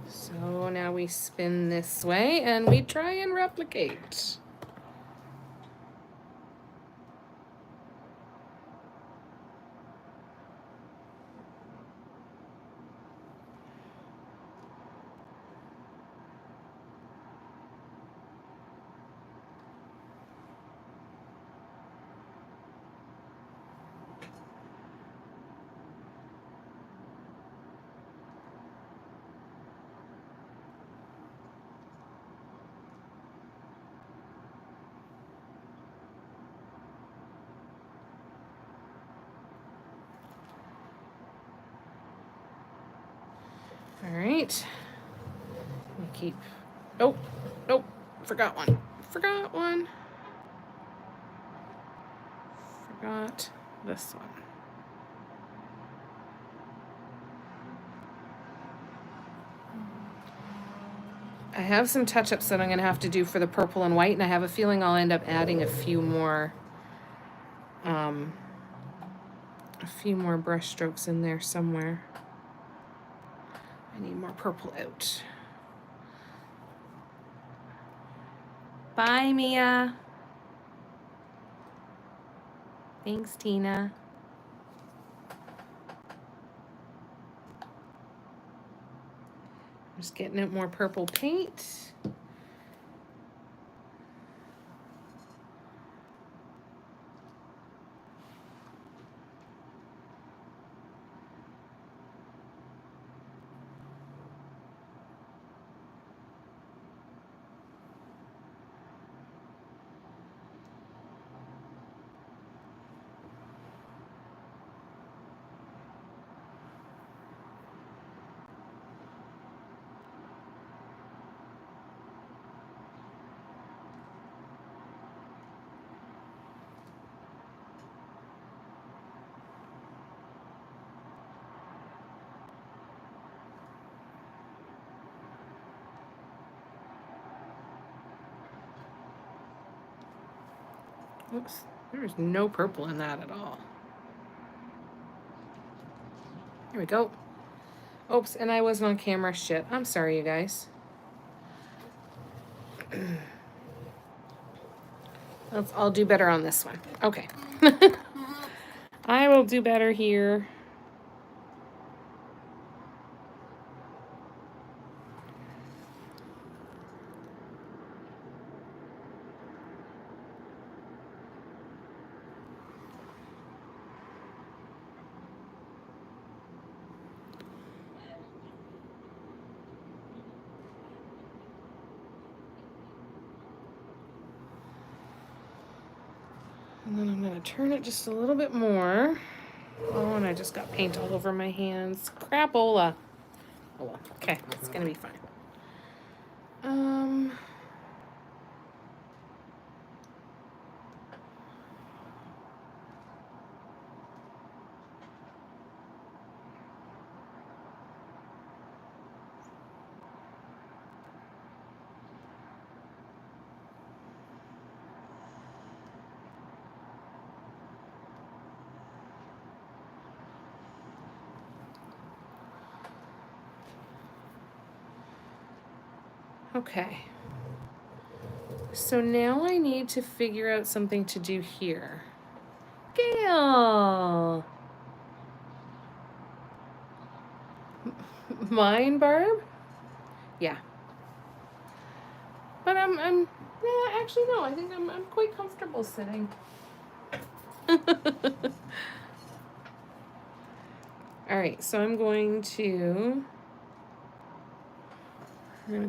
So now we spin this way and we try and replicate. All right. We keep. Oh, nope. Forgot one. Forgot one. Forgot this one. I have some touch-ups that I'm going to have to do for the purple and white, and I have a feeling I'll end up adding a few more brush strokes in there somewhere. I need more purple out. Bye, Mia. Thanks, Tina. Just getting out more purple paint. Oops, there's no purple in that at all. Here we go. Oops, and I wasn't on camera. Shit. I'm sorry, you guys. I'll do better on this one. Okay. I will do better here. And then I'm going to turn it just a little bit more. Oh, and I just got paint all over my hands. Crapola. Oh well. Okay, it's gonna be fine. Okay. So now I need to figure out something to do here. Gail! Mine, Barb? Yeah. But yeah, actually no, I think I'm quite comfortable sitting. All right, so I'm going to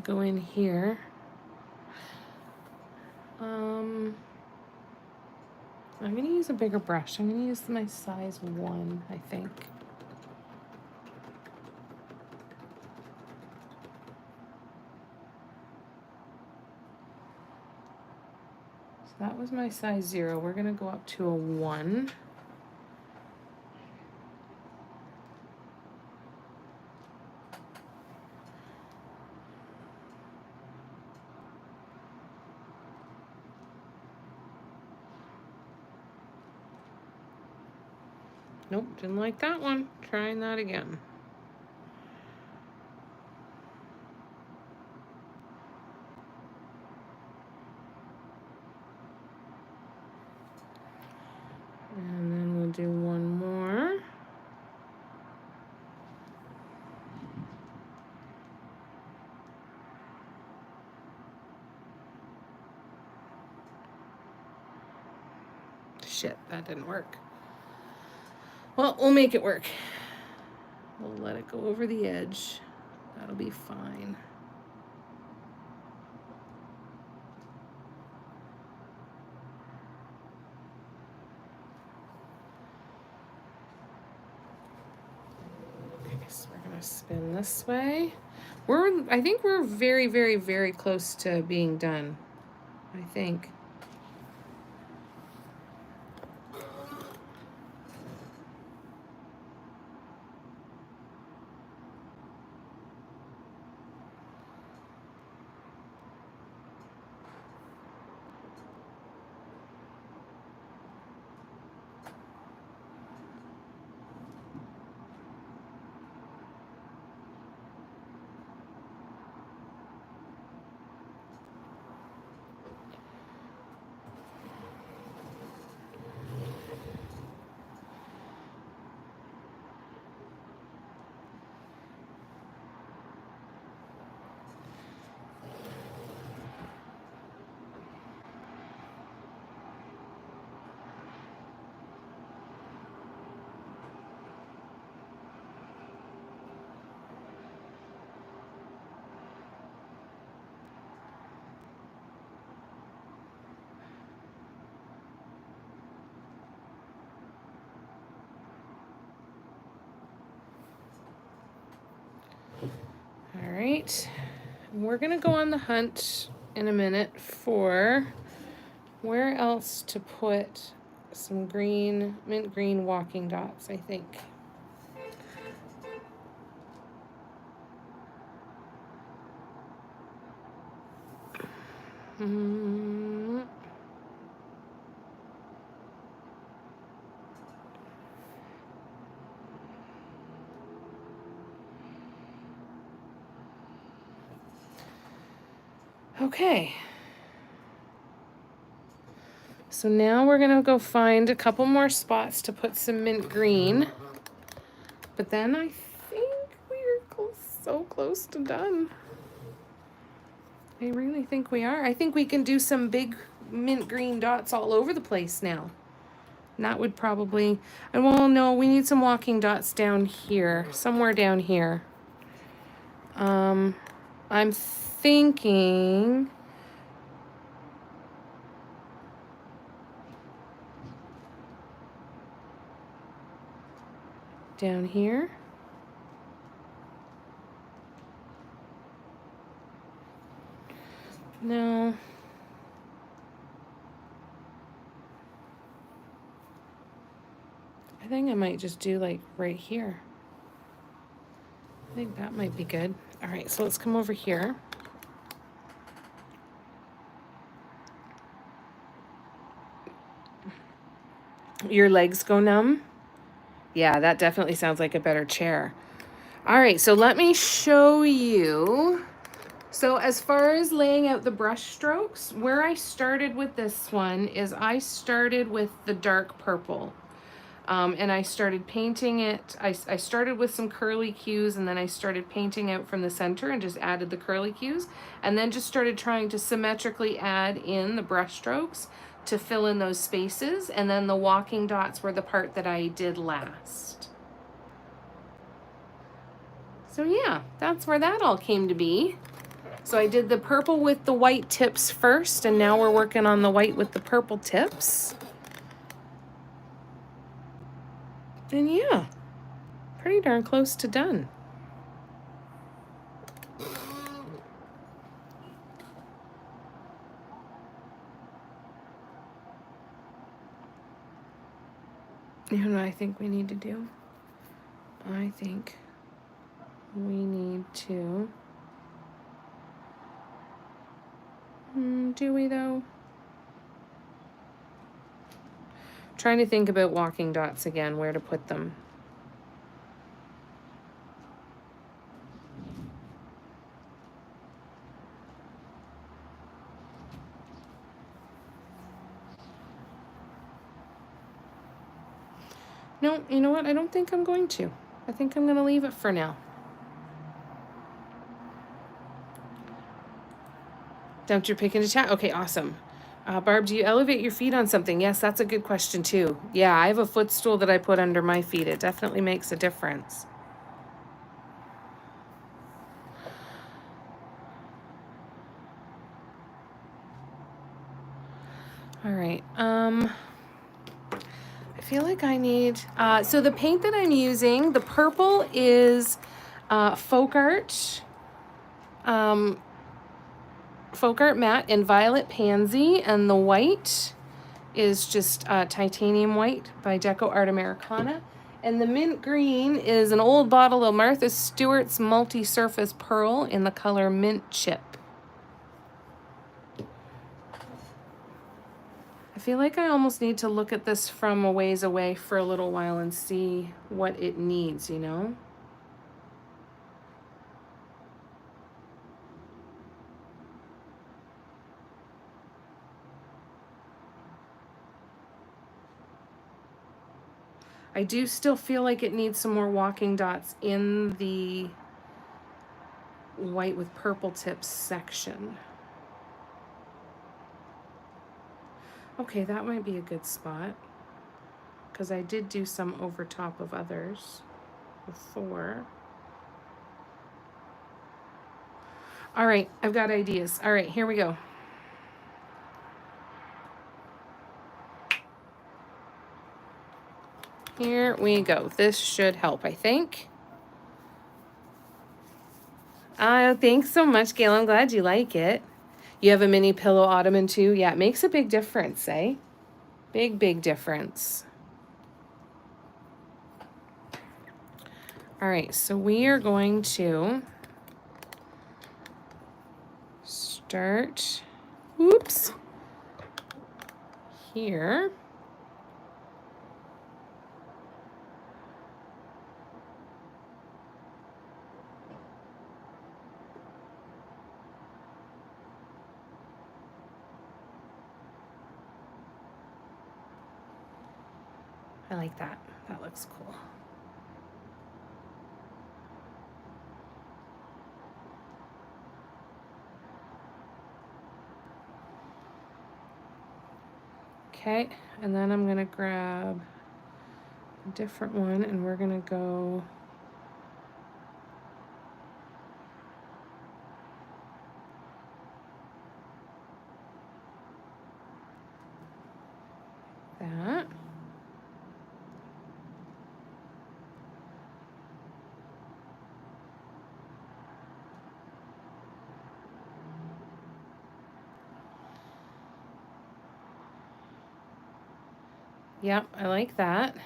go in here. I'm gonna use a bigger brush. I'm gonna use my size 1, I think. So that was my size 0. We're gonna go up to a 1. Nope, didn't like that one. Trying that again. And then we'll do one more. Shit, that didn't work. Well, we'll make it work. We'll let it go over the edge. That'll be fine. Okay, so we're gonna spin this way. I think we're very, very, very close to being done. I think. All right, we're gonna go on the hunt in a minute for where else to put some green, mint green walking dots, I think. Okay. So now we're gonna go find a couple more spots to put some mint green. But then I think we're so close to done. I really think we are. I think we can do some big mint green dots all over the place now. And that would probably, and well, no, we need some walking dots down here, somewhere down here. I'm thinking, down here. No. I think I might just do like right here. I think that might be good. All right, so let's come over here. Your legs go numb? Yeah, that definitely sounds like a better chair. All right, so let me show you. So as far as laying out the brush strokes, where I started with this one is I started with the dark purple. And I started painting it. I started with some curly cues, and then I started painting out from the center and just added the curly cues, and then just started trying to symmetrically add in the brush strokes to fill in those spaces, and then the walking dots were the part that I did last. So yeah, that's where that all came to be. So I did the purple with the white tips first, and now we're working on the white with the purple tips. And yeah, pretty darn close to done. You know what I think we need to do? I think we need to... do we though? Trying to think about walking dots again, where to put them. No, you know what? I don't think I'm going to. I think I'm going to leave it for now. Dumped your pick into chat? Okay, awesome. Barb, do you elevate your feet on something? Yes, that's a good question too. Yeah, I have a footstool that I put under my feet. It definitely makes a difference. All right. I feel like I need... so the paint that I'm using, the purple is Folk Art. Folk Art Matte in Violet Pansy, and the white is just Titanium White by Deco Art Americana. And the mint green is an old bottle of Martha Stewart's Multi-Surface Pearl in the color Mint Chip. I feel like I almost need to look at this from a ways away for a little while and see what it needs, you know? I do still feel like it needs some more walking dots in the white with purple tips section. Okay, that might be a good spot, because I did do some over top of others before. All right, I've got ideas. All right, here we go. Here we go. This should help, I think. Thanks so much, Gail. I'm glad you like it. You have a mini pillow ottoman too? Yeah, it makes a big difference, eh? Big, big difference. All right, so we are going to start, oops, here. I like that. That looks cool. Okay, and then I'm gonna grab a different one and we're gonna go that. Yep, I like that.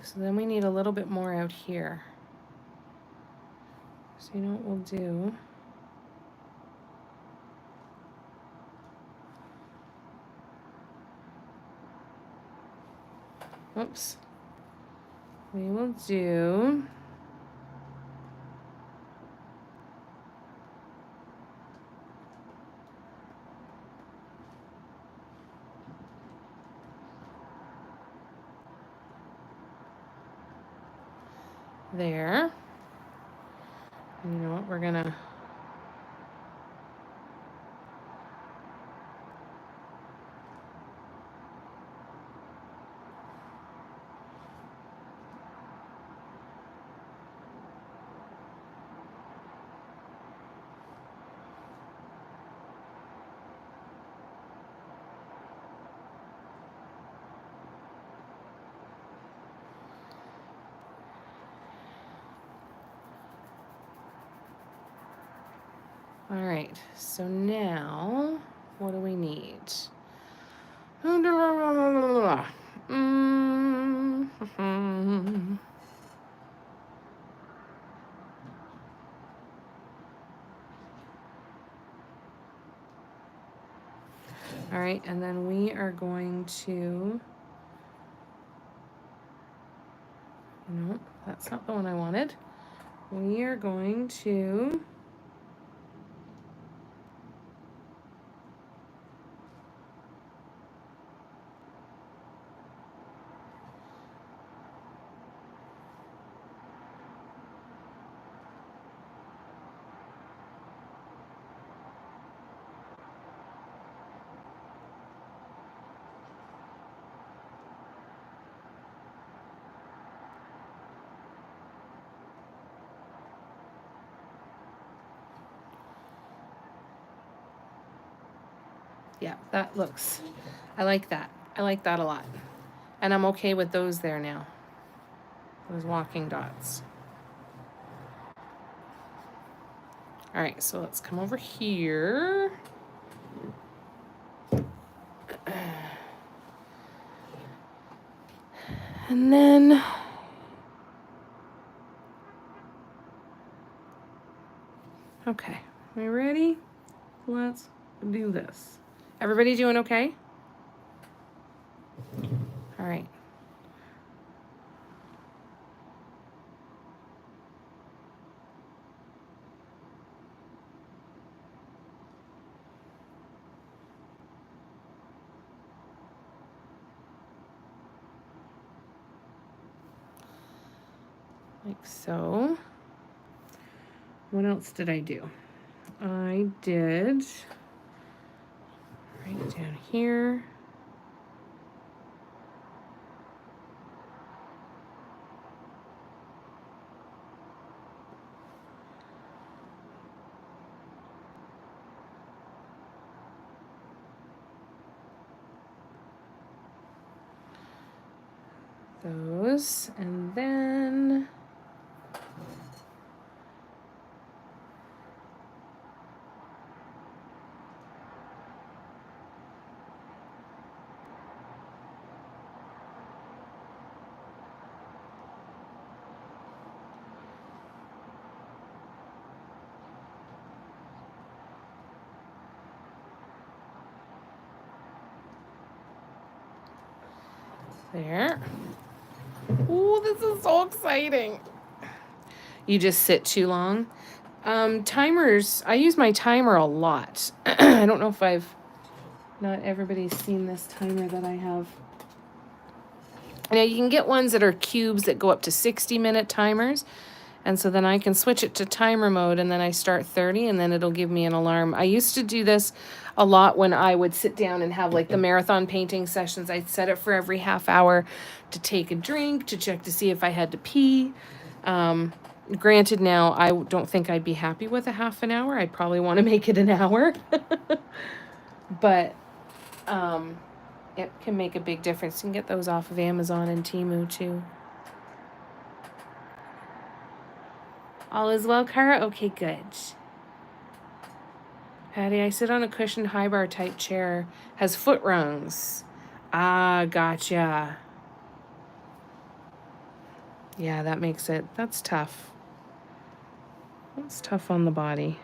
So then we need a little bit more out here. So you know what we'll do? Oops. We will do there. And you know what? We're gonna all right, so now what do we need? All right, and then we are going to, no, that's not the one I wanted. We are going to yeah, that looks, I like that. I like that a lot. And I'm okay with those there now. Those walking dots. All right, so let's come over here. And then okay, we ready? Let's do this. Everybody doing okay? All right. Like so. What else did I do? I did right down here. Those, and then there. Oh, this is so exciting. You just sit too long. Timers, I use my timer a lot. I don't know if not everybody's seen this timer that I have. Now you can get ones that are cubes that go up to 60-minute timers. And so then I can switch it to timer mode and then I start 30 and then it'll give me an alarm. I used to do this a lot when I would sit down and have like the marathon painting sessions. I'd set it for every half hour to take a drink, to check to see if I had to pee. Granted, now I don't think I'd be happy with a half an hour. I'd probably want to make it an hour. But it can make a big difference. You can get those off of Amazon and Temu too. All is well, Kara? Okay, good. Patty, I sit on a cushioned high bar type chair. Has foot rungs. Ah, gotcha. Yeah, that makes it, that's tough. That's tough on the body.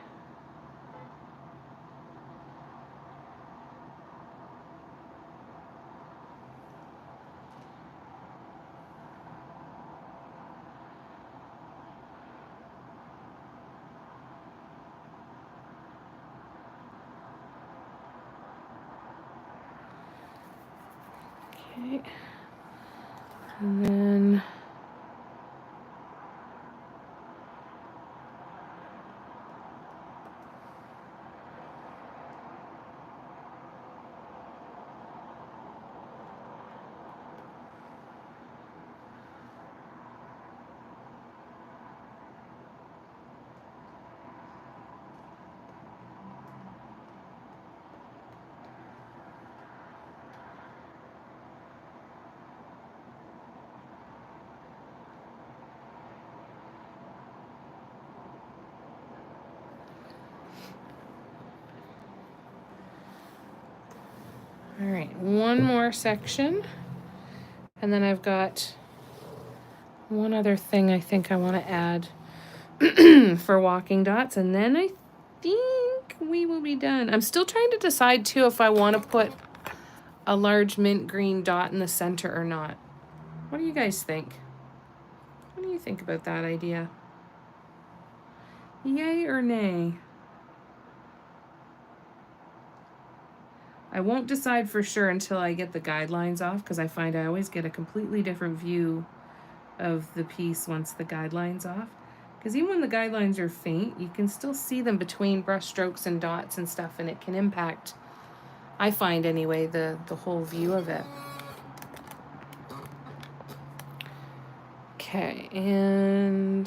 Okay. And then all right, one more section. And then I've got one other thing I think I want to add for walking dots. And then I think we will be done. I'm still trying to decide too if I want to put a large mint green dot in the center or not. What do you guys think? What do you think about that idea? Yay or nay? I won't decide for sure until I get the guidelines off, because I find I always get a completely different view of the piece once the guidelines off. Because even when the guidelines are faint, you can still see them between brush strokes and dots and stuff, and it can impact, I find anyway, the whole view of it. Okay, and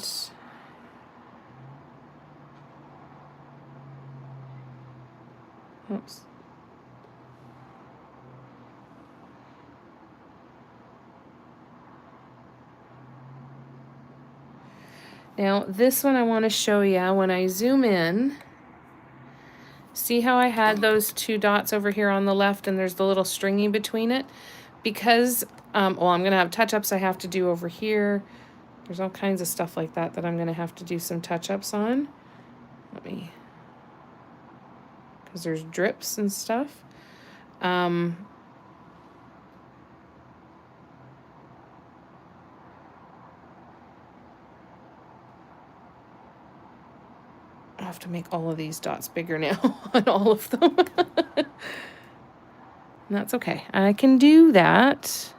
oops. Now this one I want to show you when I zoom in. See how I had those two dots over here on the left and there's the little stringy between it? Because, well, I'm going to have touch-ups I have to do over here. There's all kinds of stuff like that that I'm going to have to do some touch-ups on. Let me, because there's drips and stuff. I have to make all of these dots bigger now on all of them. That's okay. I can do that.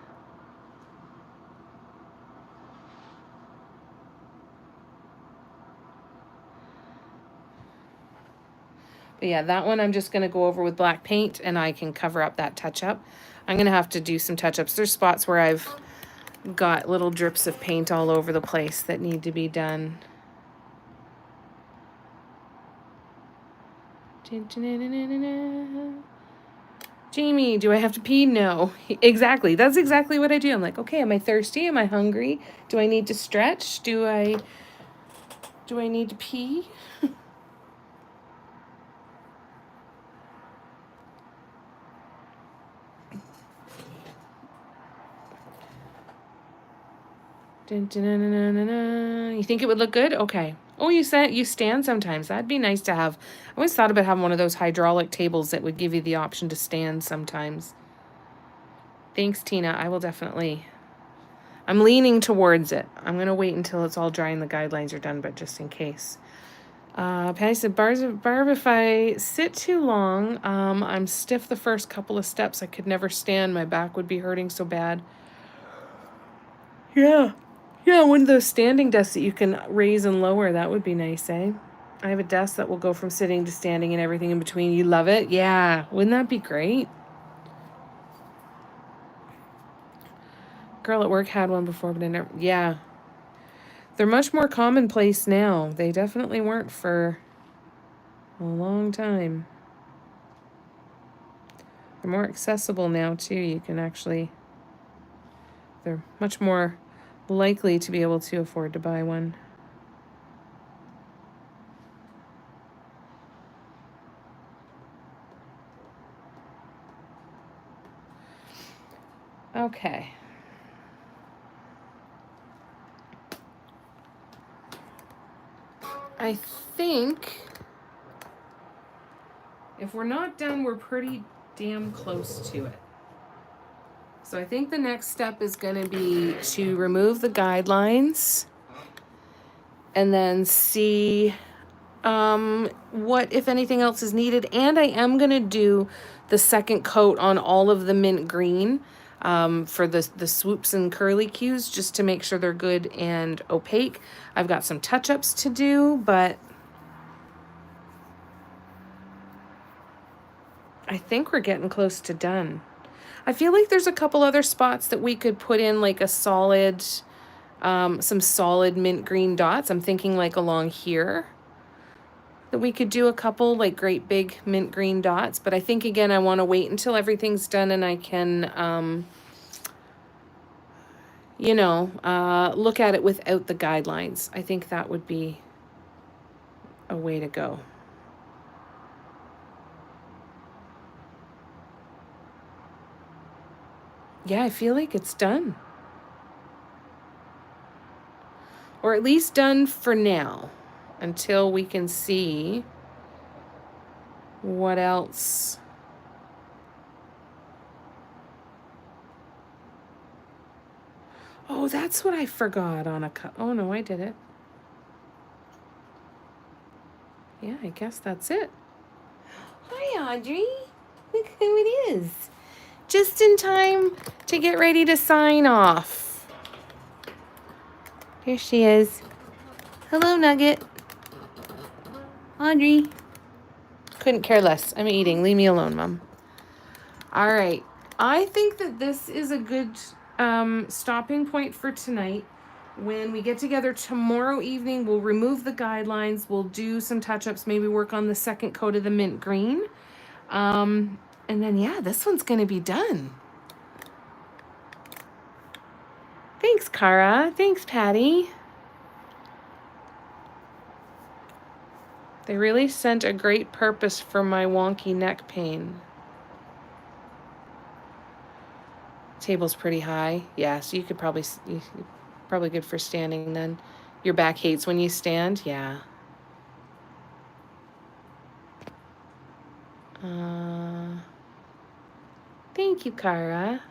But yeah, that one I'm just going to go over with black paint and I can cover up that touch-up. I'm going to have to do some touch-ups. There's spots where I've got little drips of paint all over the place that need to be done. Jamie, do I have to pee? No. Exactly. That's exactly what I do. I'm like, okay, am I thirsty? Am I hungry? Do I need to stretch? Do I need to pee? You think it would look good? Okay. Oh, you stand sometimes. That'd be nice to have. I always thought about having one of those hydraulic tables that would give you the option to stand sometimes. Thanks, Tina. I will definitely. I'm leaning towards it. I'm going to wait until it's all dry and the guidelines are done, but just in case. Patty said, Barb, if I sit too long, I'm stiff the first couple of steps. I could never stand. My back would be hurting so bad. Yeah. Yeah, one of those standing desks that you can raise and lower. That would be nice, eh? I have a desk that will go from sitting to standing and everything in between. You love it? Yeah. Wouldn't that be great? Girl at work had one before, but I never... Yeah. They're much more commonplace now. They definitely weren't for a long time. They're more accessible now, too. You can actually... They're much more likely to be able to afford to buy one. Okay. I think if we're not done, we're pretty damn close to it. So I think the next step is going to be to remove the guidelines and then see what, if anything else is needed. And I am going to do the second coat on all of the mint green for the swoops and curly cues, just to make sure they're good and opaque. I've got some touch-ups to do, but I think we're getting close to done. I feel like there's a couple other spots that we could put in like a solid, some solid mint green dots. I'm thinking like along here that we could do a couple like great big mint green dots. But I think, again, I want to wait until everything's done and I can, you know, look at it without the guidelines. I think that would be a way to go. Yeah, I feel like it's done. Or at least done for now, until we can see what else. Oh, that's what I forgot on a cut. Oh, no, I did it. Yeah, I guess that's it. Hi, Audrey. Look who it is. Just in time to get ready to sign off. Here she is. Hello, Nugget. Audrey. Couldn't care less. I'm eating. Leave me alone, Mom. All right. I think that this is a good stopping point for tonight. When we get together tomorrow evening, we'll remove the guidelines. We'll do some touch-ups, maybe work on the second coat of the mint green. And then, yeah, this one's going to be done. Thanks, Cara. Thanks, Patty. They really sent a great purpose for my wonky neck pain. Table's pretty high. Yeah, so you could probably good for standing then. Your back hates when you stand? Yeah. Thank you, Cara.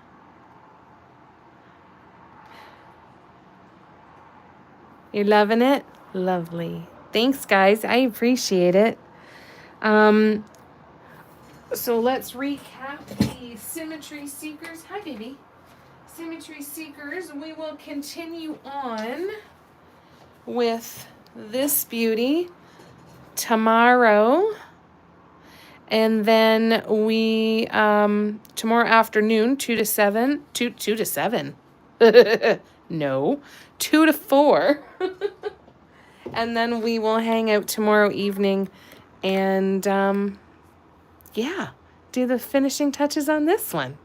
You're loving it? Lovely. Thanks, guys. I appreciate it. So let's recap the Symmetry Seekers. Hi, baby. Symmetry Seekers. We will continue on with this beauty tomorrow. And then we, tomorrow afternoon, 2 to 7. 2 to 7. No, 2 to 4. And then we will hang out tomorrow evening and, yeah, do the finishing touches on this one.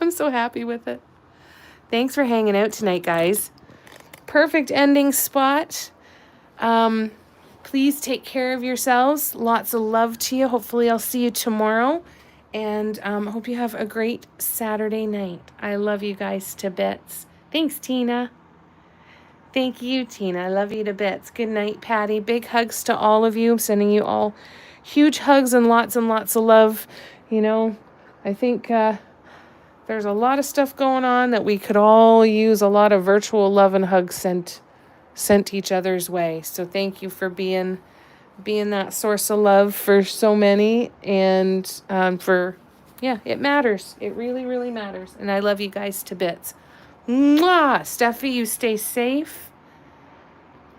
I'm so happy with it. Thanks for hanging out tonight, guys. Perfect ending spot. Please take care of yourselves. Lots of love to you. Hopefully I'll see you tomorrow. And hope you have a great Saturday night. I love you guys to bits. Thanks, Tina. Thank you, Tina. I love you to bits. Good night, Patty. Big hugs to all of you. I'm sending you all huge hugs and lots of love. You know, I think there's a lot of stuff going on that we could all use a lot of virtual love and hugs sent each other's way. So thank you for being that source of love for so many, and it matters. It really, really matters. And I love you guys to bits. Mwah! Steffi, you stay safe.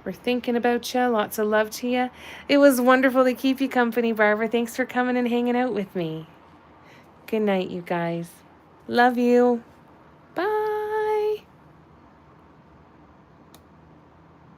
We're thinking about you. Lots of love to you. It was wonderful to keep you company, Barbara. Thanks for coming and hanging out with me. Good night, you guys. Love you.